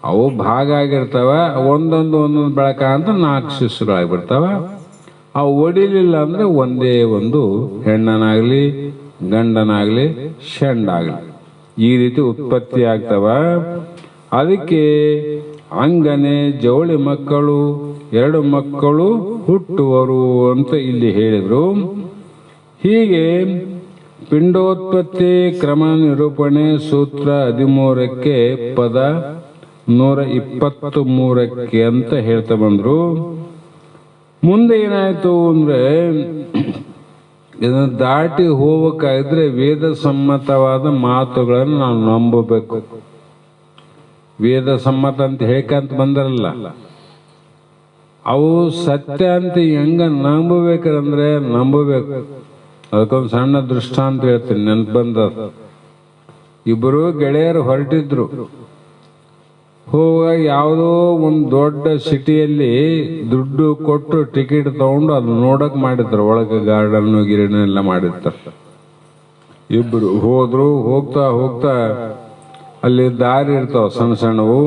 ಅವು ಭಾಗ ಆಗಿರ್ತಾವ, ಒಂದೊಂದು ಬೆಳಕ ಅಂತ 4 ಶಿಶುಗಳಾಗ್ಬಿಡ್ತಾವ. ಅವು ಒಡಿಲಿಲ್ಲ ಅಂದ್ರೆ ಒಂದೇ ಒಂದು ಹೆಣ್ಣನಾಗ್ಲಿ ಗಂಡನಾಗ್ಲಿ ಶೆಂಡಾಗ್ಲಿ ಈ ರೀತಿ ಉತ್ಪತ್ತಿ ಆಗ್ತಾವ. ಅದಕ್ಕೆ ಅಂಗನೆ ಜವಳಿ ಮಕ್ಕಳು 2 ಮಕ್ಕಳು ಹುಟ್ಟುವರು ಅಂತ ಇಲ್ಲಿ ಹೇಳಿದ್ರು. ಹೀಗೆ ಪಿಂಡೋತ್ಪತ್ತಿ ಕ್ರಮ ನಿರೂಪಣೆ ಸೂತ್ರ 13ಕ್ಕೆ ಪದ 123ಕ್ಕೆ ಅಂತ ಹೇಳ್ತಾ ಬಂದ್ರು. ಮುಂದೆ ಏನಾಯ್ತು ಅಂದ್ರೆ ಇದನ್ನು ದಾಟಿ ಹೋಗಬೇಕಾದ್ರೆ ವೇದ ಸಮ್ಮತವಾದ ಮಾತುಗಳನ್ನು ನಾವು ನಂಬಬೇಕು. ವೇದ ಸಮ್ಮತ ಅಂತ ಹೇಳ್ಕಂತ ಬಂದರಲ್ಲ, ಅವು ಸತ್ಯ ಅಂತ ಹೆಂಗ ನಂಬಬೇಕಂದ್ರೆ ನಂಬಬೇಕು. ಅದಕ್ಕೊಂದು ಸಣ್ಣ ದೃಷ್ಟಾಂತ ಹೇಳ್ತೀನಿ, ನೆನ್ಪು ಬಂದ. 2 ಗೆಳೆಯರು ಹೊರಟಿದ್ರು. ಹೋಗುವಾಗ ಯಾವುದೋ ಒಂದು ದೊಡ್ಡ ಸಿಟಿಯಲ್ಲಿ ದುಡ್ಡು ಕೊಟ್ಟು ಟಿಕೆಟ್ ತಗೊಂಡು ಅದು ನೋಡಕ್ ಮಾಡಿದ್ರು. ಒಳಗೆ ಗಾರ್ಡನ್ ಗಿರ್ಡನ್ ಎಲ್ಲ ಮಾಡಿರ್ತಾರೆ. 2 ಹೋದ್ರು. ಹೋಗ್ತಾ ಹೋಗ್ತಾ ಅಲ್ಲಿ ದಾರಿ ಇರ್ತಾವ ಸಣ್ಣ ಸಣ್ಣವು.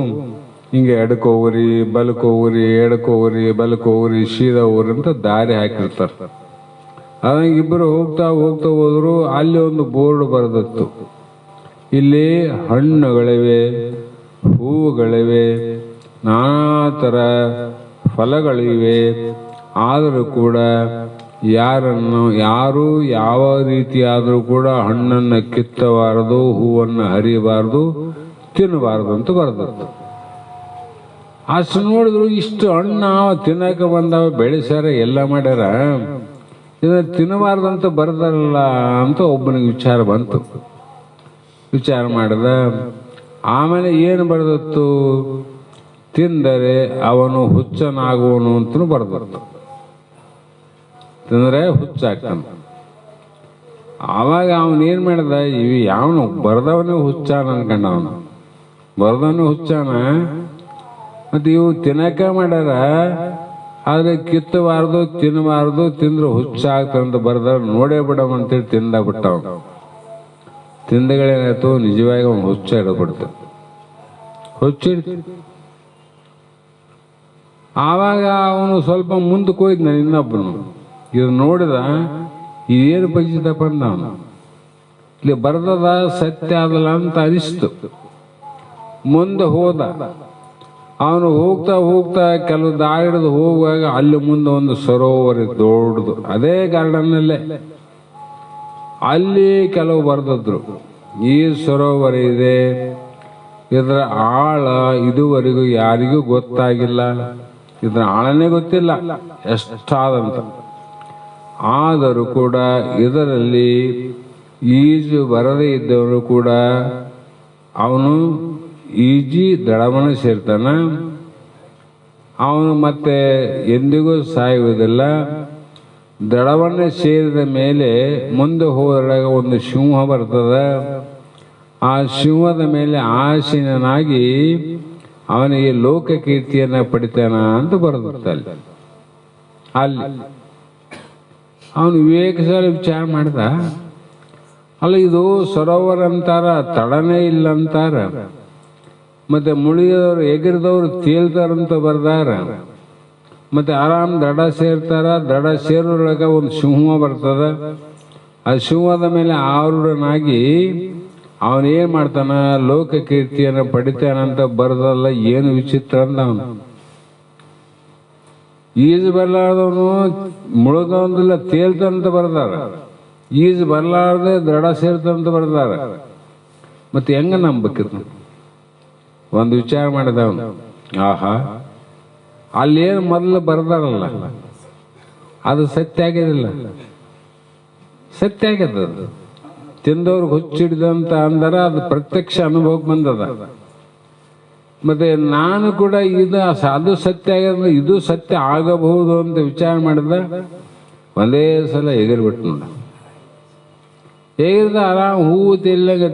ಹಿಂಗೆ ಎಡಕೋಗ್ರಿ ಬಲಕೋಗ್ರಿ ಎಡಕೋಗ್ರಿ ಬಲಕೋಗ್ರಿ ಸೀದಾ ಹೋಗ್ರಿ ಅಂತ ದಾರಿ ಹಾಕಿರ್ತಾರೆ. ಅದಂಗೆ 2 ಹೋಗ್ತಾ ಹೋಗ್ತಾ ಹೋದ್ರು. ಅಲ್ಲಿ ಒಂದು ಬೋರ್ಡ್ ಬರೆದಿತ್ತು, ಇಲ್ಲಿ ಹಣ್ಣುಗಳಿವೆ, ಹೂವುಗಳಿವೆ, ನಾನಾ ಥರ ಫಲಗಳಿವೆ. ಆದರೂ ಕೂಡ ಯಾರು ಯಾವ ರೀತಿಯಾದರೂ ಕೂಡ ಹಣ್ಣನ್ನು ಕಿತ್ತಬಾರದು, ಹೂವನ್ನು ಹರಿಬಾರದು, ತಿನ್ನಬಾರದು ಅಂತ ಬರೆದಿತ್ತು. ಅಷ್ಟು ನೋಡಿದ್ರು ಇಷ್ಟು ಹಣ್ಣು ತಿನ್ನಕ್ಕೆ ಬಂದಾವ, ಬೆಳೆಸ್ಯಾರ, ಎಲ್ಲ ಮಾಡ್ಯಾರ, ಇದನ್ನು ತಿನ್ನಬಾರ್ದಂತ ಬರ್ದಾರಲ್ಲ ಅಂತ ಒಬ್ಬನಿಗೆ ವಿಚಾರ ಬಂತು. ವಿಚಾರ ಮಾಡಿದ. ಆಮೇಲೆ ಏನು ಬರೆದತ್ತು? ತಿಂದರೆ ಅವನು ಹುಚ್ಚನಾಗುವನು ಅಂತಲೂ ಬರೆದತ್ತು. ತಿಂದರೆ ಹುಚ್ಚಾಗ್ತಾನೆ. ಆವಾಗ ಅವನೇನು ಮಾಡಿದ? ಇವು ಯಾವನು ಬರ್ದವನೇ ಹುಚ್ಚಾನ ಅನ್ಕಂಡ. ಅವನು ಬರ್ದವನೇ ಹುಚ್ಚಾನ. ಮತ್ತು ಇವು ತಿನ್ನಕ ಮಾಡ್ಯಾರ, ಆದರೆ ಕಿತ್ತಬಾರ್ದು ತಿನ್ನಬಾರ್ದು, ತಿಂದ್ರೆ ಹುಚ್ಚಾಗ್ತಂತ ಬರ್ದಾರ, ನೋಡೇ ಬಿಡವ ಅಂತೇಳಿ ತಿಂದ ಬಿಟ್ಟವ. ತಿಂದಗಳೇನಾಯ್ತು? ನಿಜವಾಗಿ ಅವನು ಹುಚ್ಚ ಹಿಡ್ಬಿಡ್ತ. ಹುಚ್ಚಿಡ್ತು. ಆವಾಗ ಅವನು ಸ್ವಲ್ಪ ಮುಂದಕ್ಕೆ ಹೋಯ್ತು. ನಾನು ಇನ್ನೊಬ್ಬನು ಇದು ನೋಡಿದ, ಇದೇನು ಪಂಚಿತಪ್ಪ ಅಂದ. ಅವನು ಇಲ್ಲಿ ಬರ್ದದ ಸತ್ಯ ಅದಲ್ಲ ಅಂತ ಅನಿಸ್ತು. ಮುಂದೆ ಹೋದ. ಅವನು ಹೋಗ್ತಾ ಹೋಗ್ತಾ ಕೆಲವು ದಾರಿ ಹಿಡಿದು ಹೋಗುವಾಗ ಅಲ್ಲಿ ಮುಂದೆ ಒಂದು ಸರೋವರ ದೊಡ್ಡದು, ಅದೇ ಗಾರ್ಡನ್ನಲ್ಲೇ. ಅಲ್ಲಿ ಕೆಲವು ಬರೆದಿದ್ರು, ಈ ಸರೋವರ ಇದೆ, ಇದರ ಆಳ ಇದುವರೆಗೂ ಯಾರಿಗೂ ಗೊತ್ತಾಗಿಲ್ಲ, ಇದರ ಆಳನೇ ಗೊತ್ತಿಲ್ಲ ಎಷ್ಟಾದಂತ. ಆದರೂ ಕೂಡ ಇದರಲ್ಲಿ ಈಜು ಬರದೇ ಇದ್ದವರು ಕೂಡ ಅವನು ಈಜಿ ದಡವನ ಸೇರ್ತಾನ. ಅವನು ಮತ್ತೆ ಎಂದಿಗೂ ಸಾಯುವುದಿಲ್ಲ. ದಡವನ್ನ ಸೇರಿದ ಮೇಲೆ ಮುಂದೆ ಹೋದಾಗ ಒಂದು ಸಿಂಹ ಬರ್ತದೆ. ಆ ಸಿಂಹದ ಮೇಲೆ ಆಸೀನನಾಗಿ ಅವನಿಗೆ ಲೋಕ ಕೀರ್ತಿಯನ್ನು ಪಡಿತಾನ ಅಂತ ಬರೆದಿರ್ತಾರೆ. ಅಲ್ಲಿ ಅವನು ವಿವೇಕಶಾಲಿ ವಿಚಾರ ಮಾಡ್ದ, ಅಲ್ಲ ಇದು ಸರೋವರ ಅಂತಾರ, ತಡನೇ ಇಲ್ಲ ಅಂತಾರ, ಮತ್ತೆ ಮುಳುಗಿದವರು ಎಗರಿದವರು ತೇಲ್ತಾರಂತ ಬರ್ದಾರ, ಮತ್ತೆ ಆರಾಮ್ ದಡ ಸೇರ್ತಾರ. ದಡ ಸೇರೊಳಗ ಒಂದು ಸಿಂಹ ಬರ್ತದ. ಆ ಸಿಂಹದ ಮೇಲೆ ಆರೂಢನಾಗಿ ಅವನೇನ್ ಮಾಡ್ತಾನ? ಲೋಕ ಕೀರ್ತಿಯನ್ನು ಪಡಿತಾನಂತ ಬರ್ದಲ್ಲ. ಏನು ವಿಚಿತ್ರ ಅಂತ. ಅವನು ಈಜು ಬರ್ಲಾರ್ದವನು ಮುಳುಗವಂದಿಲ್ಲ, ತೇಲ್ತಂತ ಬರ್ದಾರ. ಈಜು ಬರ್ಲಾರ್ದೆ ದಡ ಸೇರ್ತಂತ ಬರ್ದಾರ. ಮತ್ತೆ ಹೆಂಗ ನಂಬಬೇಕಿತ್ತು? ಒಂದು ವಿಚಾರ ಮಾಡಿದವನು, ಆಹಾ, ಅಲ್ಲೇನು ಮೊದಲು ಬರ್ದಾರಲ್ಲ ಅದು ಸತ್ಯ ಆಗಿದಿಲ್ಲ. ಸತ್ಯ ಆಗ್ಯದ. ತಿಂದವ್ರಿಗೆ ಹುಚ್ಚಿಡಿದಂತ ಅಂದರ ಅದು ಪ್ರತ್ಯಕ್ಷ ಅನುಭವಕ್ಕೆ ಬಂದದ. ಮತ್ತೆ ನಾನು ಕೂಡ ಅದು ಸತ್ಯ ಆಗ್ಯದ, ಇದು ಸತ್ಯ ಆಗಬಹುದು ಅಂತ ವಿಚಾರ ಮಾಡಿದ ಒಂದೇ ಸಲ ಎಗರ್ಬಿಟ್ಟು ನೋಡ. ಎಗರ್ದ ಆರಾಮ್ ಹೂವು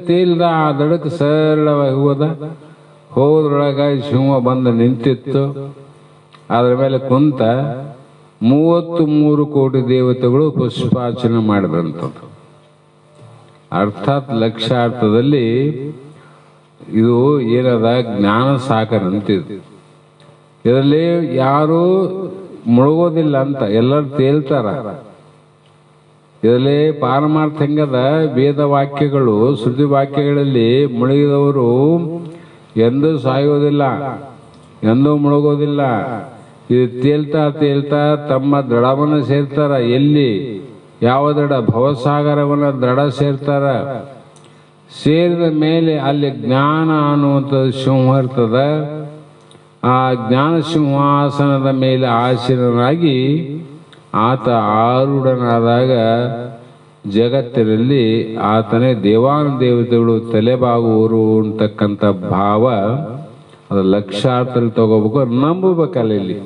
ತೇಲ್ದ ಆ ದಡಕ್ಕೆ ಸರಳವಾಗಿ ಹೋದ್ರೊಳಗಾಗಿ ಸಿಂಹ ಬಂದು ನಿಂತಿತ್ತು. ಅದ್ರ ಮೇಲೆ ಕುಂತ 33 ಕೋಟಿ ದೇವತೆಗಳು ಪುಷ್ಪಾರ್ಚನೆ ಮಾಡಿದಂಥದ್ದು. ಅರ್ಥಾತ್ ಲಕ್ಷಾರ್ಥದಲ್ಲಿ ಇದು ಏನದ ಜ್ಞಾನ ಸಾಗರ ಅಂತಿದೆ. ಇದರಲ್ಲಿ ಯಾರು ಮುಳುಗೋದಿಲ್ಲ ಅಂತ ಎಲ್ಲರೂ ತೇಲ್ತಾರ. ಇದರಲ್ಲಿ ಪಾರಮಾರ್ಥ ಹೆಂಗದ, ವೇದ ವಾಕ್ಯಗಳು ಶ್ರುತಿ ವಾಕ್ಯಗಳಲ್ಲಿ ಮುಳುಗಿದವರು ಎಂದೂ ಸಾಯೋದಿಲ್ಲ, ಎಂದೂ ಮುಳುಗೋದಿಲ್ಲ. ಇದು ತೇಲ್ತಾ ತಮ್ಮ ದಡವನ್ನು ಸೇರ್ತಾರ. ಎಲ್ಲಿ ಯಾವ ದಡ? ಭವಸಾಗರವನ್ನ ದಡ ಸೇರ್ತಾರ. ಸೇರಿದ ಮೇಲೆ ಅಲ್ಲಿ ಜ್ಞಾನ ಅನ್ನುವಂಥದ್ದು ಸಿಂಹ ಇರ್ತದ. ಆ ಜ್ಞಾನ ಸಿಂಹಾಸನದ ಮೇಲೆ ಆಸೀನನಾಗಿ ಆತ ಆರೂಢನಾದಾಗ ಜಗತ್ತಿನಲ್ಲಿ ಆತನೇ ದೇವಾನುದೇವತೆಗಳು ತಲೆಬಾಗುವರು ಅಂತಕ್ಕಂಥ ಭಾವ ಅದು ಲಕ್ಷಾರ್ಥದಲ್ಲಿ ತಗೋಬೇಕು, ನಂಬಬೇಕಲ್ಲ. ಇಲ್ಲಿ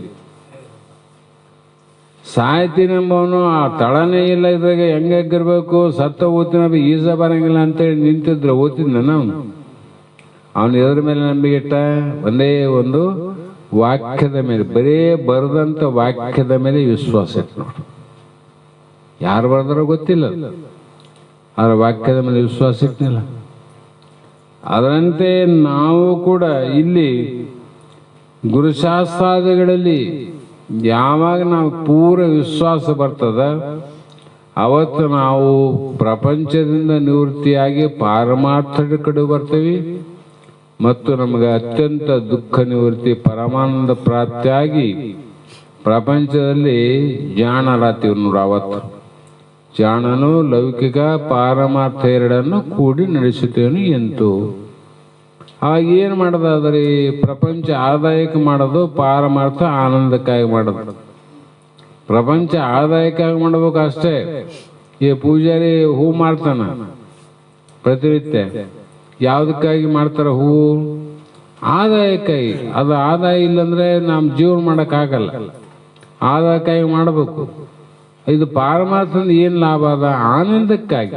ಸಾಹಿತಿ ನಂಬವನು ಆ ತಳನೇ ಇಲ್ಲ, ಇದ್ರಾಗ ಹೆಂಗಿರ್ಬೇಕು, ಸತ್ತ ಓದ್ತಿನ ಈಜ ಬರಂಗಿಲ್ಲ ಅಂತೇಳಿ ನಿಂತಿದ್ರೆ ಓದ್ತಿದ್ನ ಅವನು ಎದ್ರ ಮೇಲೆ ನಂಬಿಕೆ ಇಟ್ಟ? ಒಂದೇ ಒಂದು ವಾಕ್ಯದ ಮೇಲೆ, ಬರೇ ಬರೆದಂತ ವಾಕ್ಯದ ಮೇಲೆ ವಿಶ್ವಾಸ ಇತ್ತು ನೋಡು. ಯಾರು ಬರೆದಾರೋ ಗೊತ್ತಿಲ್ಲ, ಆದ್ರೆ ವಾಕ್ಯದ ಮೇಲೆ ವಿಶ್ವಾಸ ಇಟ್ಟಿಲ್ಲ. ಅದರಂತೆ ನಾವು ಕೂಡ ಇಲ್ಲಿ ಗುರುಶಾಸ್ತ್ರಾದಿಗಳಲ್ಲಿ ಯಾವಾಗ ನಾವು ಪೂರ ವಿಶ್ವಾಸ ಬರ್ತದ ಅವತ್ತು ನಾವು ಪ್ರಪಂಚದಿಂದ ನಿವೃತ್ತಿಯಾಗಿ ಪಾರಮಾರ್ಥದ ಕಡೆ ಬರ್ತೀವಿ ಮತ್ತು ನಮಗೆ ಅತ್ಯಂತ ದುಃಖ ನಿವೃತ್ತಿ ಪರಮಾನಂದ ಪ್ರಾಪ್ತಿಯಾಗಿ ಪ್ರಪಂಚದಲ್ಲಿ ಜಾಣರಾತೀವಿ ನೋಡು. ಅವತ್ತು ಜಾಣನು ಲೌಕಿಕ ಪಾರಮಾರ್ಥ ಎರಡನ್ನು ಕೂಡಿ ನಡೆಸುತ್ತೇನೆ ಎಂತು. ಆಗ ಏನು ಮಾಡೋದಾದ್ರಿ? ಪ್ರಪಂಚ ಆದಾಯಕ್ಕೆ ಮಾಡೋದು, ಪಾರಮಾರ್ಥ ಆನಂದಕ್ಕಾಗಿ ಮಾಡೋದು. ಪ್ರಪಂಚ ಆದಾಯಕ್ಕಾಗಿ ಮಾಡಬೇಕು ಅಷ್ಟೇ. ಈ ಪೂಜಾರಿ ಹೂ ಮಾಡ್ತಾನ ಪ್ರತಿನಿತ್ಯ, ಯಾವುದಕ್ಕಾಗಿ ಮಾಡ್ತಾರ? ಹೂವು ಆದಾಯಕ್ಕಾಗಿ. ಅದು ಆದಾಯ ಇಲ್ಲಂದ್ರೆ ನಮ್ಮ ಜೀವನ ಮಾಡೋಕ್ಕಾಗಲ್ಲ, ಆದಾಯಕ್ಕಾಗಿ ಮಾಡಬೇಕು. ಇದು ಪಾರಮಾರ್ಥದಿಂದ ಏನು ಲಾಭ ಅದ? ಆನಂದಕ್ಕಾಗಿ.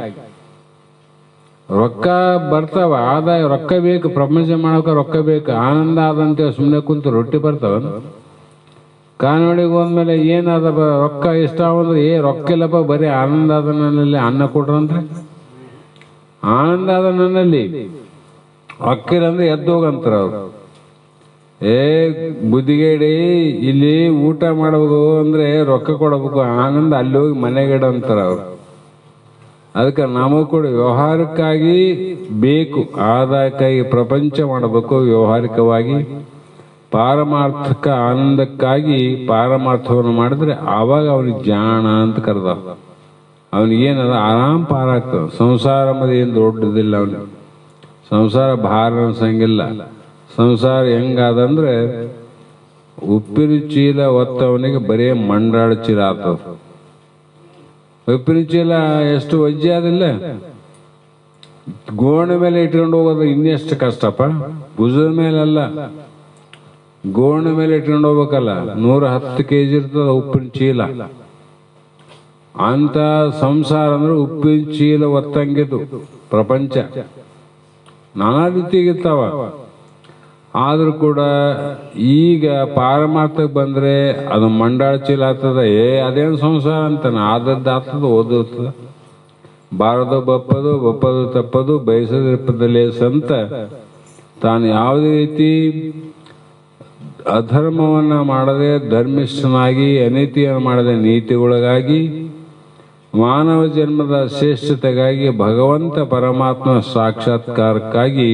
ರೊಕ್ಕ ಬರ್ತಾವ, ಆದಾಯ ರೊಕ್ಕ ಬೇಕು, ಪ್ರಪಂಚ ಮಾಡೋಕೆ ರೊಕ್ಕ ಬೇಕು. ಆನಂದ ಆದಂತೆ ಸುಮ್ಮನೆ ಕುಂತು ರೊಟ್ಟಿ ಬರ್ತಾವ? ಕಾನೋಡಿಗೆ ಹೋದ್ಮೇಲೆ ಏನದ ರೊಕ್ಕ ಇಷ್ಟ ಅಂದ್ರೆ ರೊಕ್ಕ ಇಲ್ಲಪ್ಪ, ಬರೀ ಆನಂದ ಆದ ನನ್ನಲ್ಲಿ ಅನ್ನ ಕೊಟ್ರಂದ್ರೆ ಆನಂದ ಆದ ನನ್ನಲ್ಲಿ ರೊಕ್ಕ ಇಲ್ಲಂದ್ರೆ ಎದ್ದೋಗಂತಾರ ಅವ್ರು. ಬುದ್ಧಿಗೇಡಿ, ಇಲ್ಲಿ ಊಟ ಮಾಡಬೇಕು ಅಂದ್ರೆ ರೊಕ್ಕ ಕೊಡಬೇಕು, ಆನಂದ ಅಲ್ಲಿ ಹೋಗಿ ಮನೆಗಿಡ ಅಂತಾರ ಅವ್ರು. ಅದಕ್ಕೆ ನಮಗೂ ಕೂಡ ವ್ಯವಹಾರಕ್ಕಾಗಿ ಬೇಕು, ಆದಾಯಕ್ಕಾಗಿ ಪ್ರಪಂಚ ಮಾಡಬೇಕು ವ್ಯವಹಾರಿಕವಾಗಿ. ಪಾರಮಾರ್ಥಕ ಆನಂದಕ್ಕಾಗಿ ಪಾರಮಾರ್ಥವನ್ನು ಮಾಡಿದ್ರೆ ಆವಾಗ ಅವನಿಗೆ ಜಾಣ ಅಂತ ಕರೆದ. ಅವನಿಗೇನದ ಆರಾಮ್ ಪಾರ ಆಗ್ತದೆ. ಸಂಸಾರ ಮದಿ ಏನು ದೊಡ್ಡದಿಲ್ಲ ಅವನಿಗೆ. ಸಂಸಾರ ಭಾರ ಅನ್ಸಂಗಿಲ್ಲ. ಸಂಸಾರ ಹೆಂಗಾದಂದ್ರೆ ಉಪ್ಪಿನ ಚೀಲ ಒತ್ತವನಿಗೆ ಬರೀ ಮಂಡಾಳ ಚೀಲ ಆಗ್ತದ. ಉಪ್ಪಿನ ಚೀಲ ಎಷ್ಟು ವಜ್ಜೆ ಆದಿಲ್ಲ, ಗೋಣೆ ಮೇಲೆ ಇಟ್ಕೊಂಡು ಹೋಗೋದು ಇನ್ನೆಷ್ಟು ಕಷ್ಟಪ್ಪ. ಭುಜದ ಮೇಲಲ್ಲ, ಗೋಣೆ ಮೇಲೆ ಇಟ್ಕೊಂಡು ಹೋಗ್ಬೇಕಲ್ಲ. 110 kg ಇರ್ತದ ಉಪ್ಪಿನ ಚೀಲ. ಅಂತ ಸಂಸಾರ ಅಂದ್ರೆ ಉಪ್ಪಿನ ಚೀಲ ಒತ್ತಂಗಿದ್ದು ಪ್ರಪಂಚ. ನಾನಾ ರೀತಿಗಿರ್ತಾವ. ಆದ್ರೂ ಕೂಡ ಈಗ ಪಾರಮಾರ್ಥಕ್ಕೆ ಬಂದ್ರೆ ಅದು ಮಂಡಾಳ ಚೀಲ ಆಗ್ತದ. ಅದೇನು ಸಂಸಾರ ಅಂತಾನೆ. ಆದದ್ದು ಆಗ್ತದ, ಓದಿರ್ತದ. ಬಾರದು ಬಪ್ಪದು, ಬಪ್ಪದು ತಪ್ಪದು, ಬಯಸದಿರ್ಪದಲ್ಲಿ ಸಂತ ತಾನು ಯಾವುದೇ ರೀತಿ ಅಧರ್ಮವನ್ನ ಮಾಡದೆ ಧರ್ಮಿಷ್ಠನಾಗಿ, ಅನೀತಿಯನ್ನು ಮಾಡದೆ ನೀತಿಗೊಳಗಾಗಿ, ಮಾನವ ಜನ್ಮದ ಶ್ರೇಷ್ಠತೆಗಾಗಿ, ಭಗವಂತ ಪರಮಾತ್ಮ ಸಾಕ್ಷಾತ್ಕಾರಕ್ಕಾಗಿ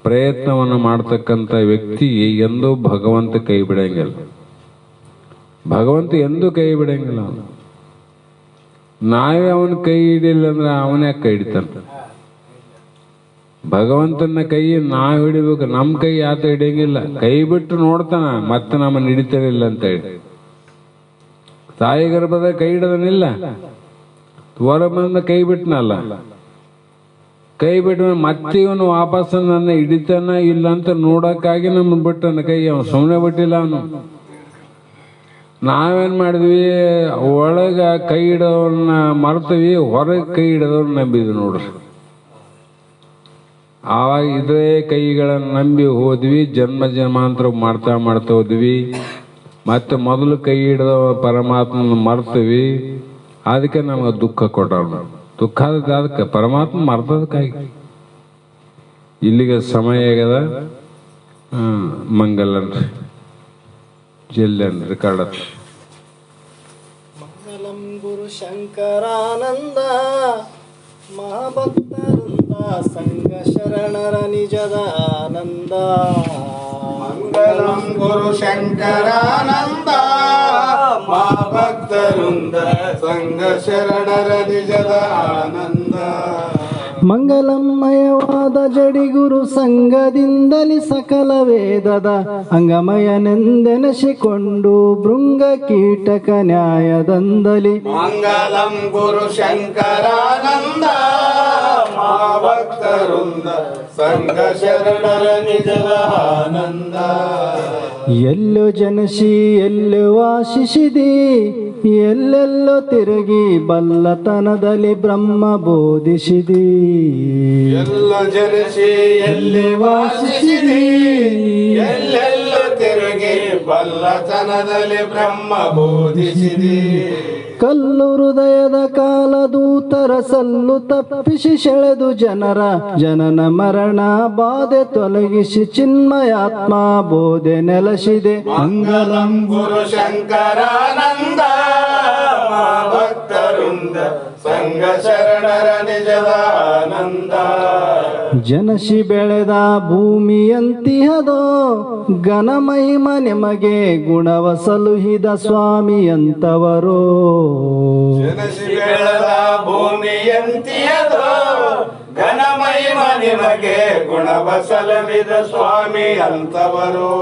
ಪ್ರಯತ್ನವನ್ನು ಮಾಡ್ತಕ್ಕಂಥ ವ್ಯಕ್ತಿ ಎಂದೂ ಭಗವಂತ ಕೈ ಬಿಡಂಗಿಲ್ಲ. ಭಗವಂತ ಎಂದೂ ಕೈ ಬಿಡಂಗಿಲ್ಲ. ನಾವೇ ಅವನ ಕೈ ಹಿಡಿಲಿಲ್ಲ ಅಂದ್ರೆ ಅವನೇ ಕೈ ಹಿಡಿತಾನೆ. ಭಗವಂತನ ಕೈ ನಾವು ಹಿಡಿಬೇಕು, ನಮ್ಮ ಕೈ ಆತ ಹಿಡಿಯಂಗಿಲ್ಲ. ಕೈ ಬಿಟ್ಟು ನೋಡ್ತಾನ, ಮತ್ತೆ ನಮ್ಮನ್ನು ಹಿಡಿತಾನಿಲ್ಲ ಅಂತ ಹೇಳಿ. ತಾಯಿ ಗರ್ಭದ ಕೈ ಹಿಡದನಿಲ್ಲ, ಹೊರ ಬಂದ ಕೈ ಬಿಟ್ಟನಲ್ಲ. ಕೈ ಬಿಟ್ಟ ಮತ್ತೆ ಇವನು ವಾಪಸ್ ನನ್ನ ಹಿಡಿತಾನ ಇಲ್ಲ ಅಂತ ನೋಡಕ್ಕಾಗಿ ನಮ್ಮ ಬಿಟ್ಟನ ಕೈ. ಅವನು ಸುಮ್ಮನೆ ಬಿಟ್ಟಿಲ್ಲ. ಅವನು ನಾವೇನ್ ಮಾಡಿದ್ವಿ, ಒಳಗ ಕೈ ಹಿಡೋನ್ನ ಮರ್ತೀವಿ, ಹೊರಗೆ ಕೈ ಹಿಡೋದವ್ರನ್ನ ನಂಬಿದ್ವಿ ನೋಡ್ರಿ. ಆವಾಗ ಇದೇ ಕೈಗಳನ್ನು ನಂಬಿ ಹೋದ್ವಿ, ಜನ್ಮ ಜನ್ಮಾಂತರ ಮಾಡ್ತಾ ಹೋದ್ವಿ. ಮತ್ತೆ ಮೊದಲು ಕೈ ಹಿಡಿದ ಪರಮಾತ್ಮನ ಮರ್ತೀವಿ. ಅದಕ್ಕೆ ನಮ್ಗೆ ದುಃಖ ಕೊಟ್ಟವ್ರು. ದುಃಖ ಅದಕ್ಕೆ ಪರಮಾತ್ಮ ಮರ್ತದಕ್ಕಾಗಿ. ಇಲ್ಲಿಗೆ ಸಮಯ ಆಗ್ಯದ. ಮಂಗಲನ್ರಿ ಜಲ್ಲೆನ್ರಿ ಕಾಡತ್. ಮಂಗಲಂ ಗುರು ಶಂಕರಾನಂದ ಮಹಾಭಕ್ತರಿಂದ ಸಂಘ ಶರಣರ ನಿಜದ ಆನಂದ. ಮಂಗಲಂ ಗುರು ಶಂಕರಾನಂದ ಮಹಾಭಕ್ತರಿಂದ ಸಂಘ ಶರಣರ ನಿಜದ ಆನಂದ. ಮಂಗಲಮಯವಾದ ಜಡಿಗುರು ಸಂಘದಿಂದಲಿ ಸಕಲ ವೇದದ ಅಂಗಮಯನೆಂದೆನಿಸಿಕೊಂಡು ಭೃಂಗ ಕೀಟಕ ನ್ಯಾಯದಂದಲಿ. ಮಂಗಲಂ ಗುರು ಶಂಕರಾನಂದ ಮಹಾಭಕ್ತರಿಂದ ಸಂಘ ಶರಣರ ನಿಜದ ಆನಂದ. ಎಲ್ಲೋ ಜನಸಿ ಎಲ್ಲೋ ವಾಸಿಸಿದಿ, ಎಲ್ಲೆಲ್ಲೋ ತಿರುಗಿ ಬಲ್ಲತನದಲ್ಲಿ ಬ್ರಹ್ಮ ಬೋಧಿಸಿದಿ. ಎಲ್ಲ ಜನಿಸಿ ಎಲ್ಲಿ ವಾಸಿಸಿದಿ, ಎಲ್ಲೆಲ್ಲೋ ತಿರುಗಿ ಬಲ್ಲತನದಲ್ಲಿ ಬ್ರಹ್ಮ ಬೋಧಿಸಿದಿ. ಕಲ್ಲು ಹೃದಯದ ಕಾಲದೂತರ ಸಲ್ಲು ತಪ್ಪಿಸಿ ಸೆಳೆದು ಜನರ ಜನನ ಮರಣ ಬಾಧೆ ತೊಲಗಿಸಿ ಚಿನ್ಮಯಾತ್ಮ ಬೋಧೆ ನೆಲೆಸಿದೆ. ಮಂಗಲಂ ಗುರು ಶಂಕರಾನಂದ ಭಕ್ತರಿಂದ ಸಂಘ ಶರಣರ ನಿಜದ ಆನಂದ. ಜನಸಿ ಬೆಳೆದ ಭೂಮಿಯಂತಿಹದೋ ಘನ ಮಹಿಮ ನಿಮಗೆ ಗುಣವ ಸಲುಹಿದ ಸ್ವಾಮಿಯಂತವರೋ. ಜನಸಿ ಬೆಳೆದ ಭೂಮಿಯಂತಿಯದೋ ಘನ ಮಹಿಮ ನಿಮಗೆ ಗುಣವ ಸಲುಹಿದ ಸ್ವಾಮಿ ಅಂತವರು.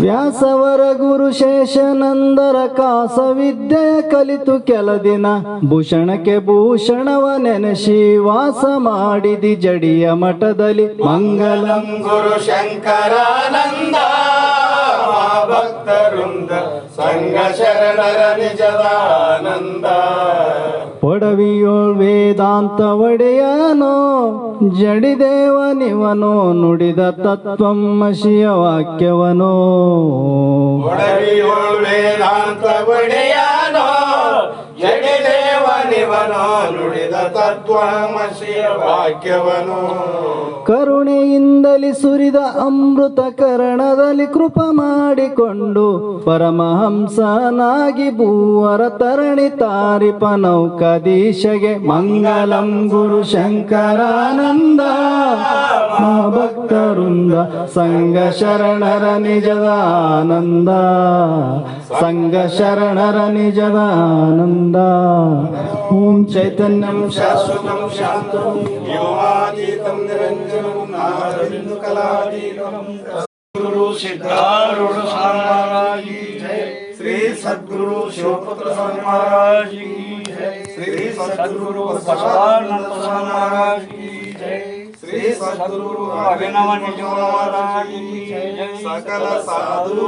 ವ್ಯಾಸವರ ಗುರು ಶೇಷನಂದರ ಕಾಸ ವಿದ್ಯೆಯ ಕಲಿತು ಕೆಲ ದಿನ ಭೂಷಣಕ್ಕೆ ಭೂಷಣವ ನೆನೆಸಿ ವಾಸ ಮಾಡಿದಿ ಜಡಿಯ ಮಠದಲ್ಲಿ. ಮಂಗಲಂ ಗುರು ಶಂಕರಾನಂದ ಭಕ್ತರಿಂದ ಸಂಘ ಶರಣರ ನಿಜದ ಆನಂದ. ಒಡವಿಯೋಳ್ ವೇದಾಂತ ಒಡೆಯನೋ ಜಡಿದೇವನಿವನೋ ನುಡಿದ ತತ್ವಮಸಿಯ ವಾಕ್ಯವನೋ. ಒಡವಿಯೋಳ್ ವೇದಾಂತ ಒಡೆಯನೋ ಜಡಿದೇವನಿವನೋ ನುಡಿದ ತತ್ವಮಸಿಯ ವಾಕ್ಯವನೋ. ಕರುಣೆಯಿಂದಲಿ ಸುರಿದ ಅಮೃತ ಕರಣದಲ್ಲಿ ಕೃಪ ಮಾಡಿಕೊಂಡು ಪರಮಹಂಸನಾಗಿ ಭೂವರ ತರಣಿ ತಾರಿಪ ನೌಕದೀಶಗೆ. ಮಂಗಲಂ ಗುರು ಶಂಕರಾನಂದ ಭಕ್ತರಿಂದ ಸಂಘ ಶರಣರ ನಿಜದ ಆನಂದ. ಸಂಘ ಶರಣರ ನಿಜದ ಆನಂದ. ಓಂ ಚೈತನ್ಯಂ ಶಾಶ್ವತಂ ಶಾಂತಂ ವ್ಯೋಮಾತೀತಂ ನಿರಂಜನಂ ನಾರಬಿಂದು ಕಲಾತೀತಂ. ಗುರು ಸಿದ್ಧಾರೂಢ ಸ್ವಾಮಿ ಕಿ ಜೈ. ಶ್ರೀ ಸದ್ಗುರು ಶಿವಪುತ್ರ ಸ್ವಾಮಿ ಮಹಾರಾಜ್ ಕಿ ಜೈ. ಶ್ರೀ ಸದ್ಗುರು ಬಸವಾನಂದ ಸ್ವಾಮಿ ಮಹಾರಾಜ್ ಕಿ ಜೈ. ಶ್ರೀ ಸದ್ಗುರು ಅಭಿನವ ನಿಜ ಮಹಾರಾಜ್ ಕಿ ಜೈ. ಸಕಲ ಸಾಧು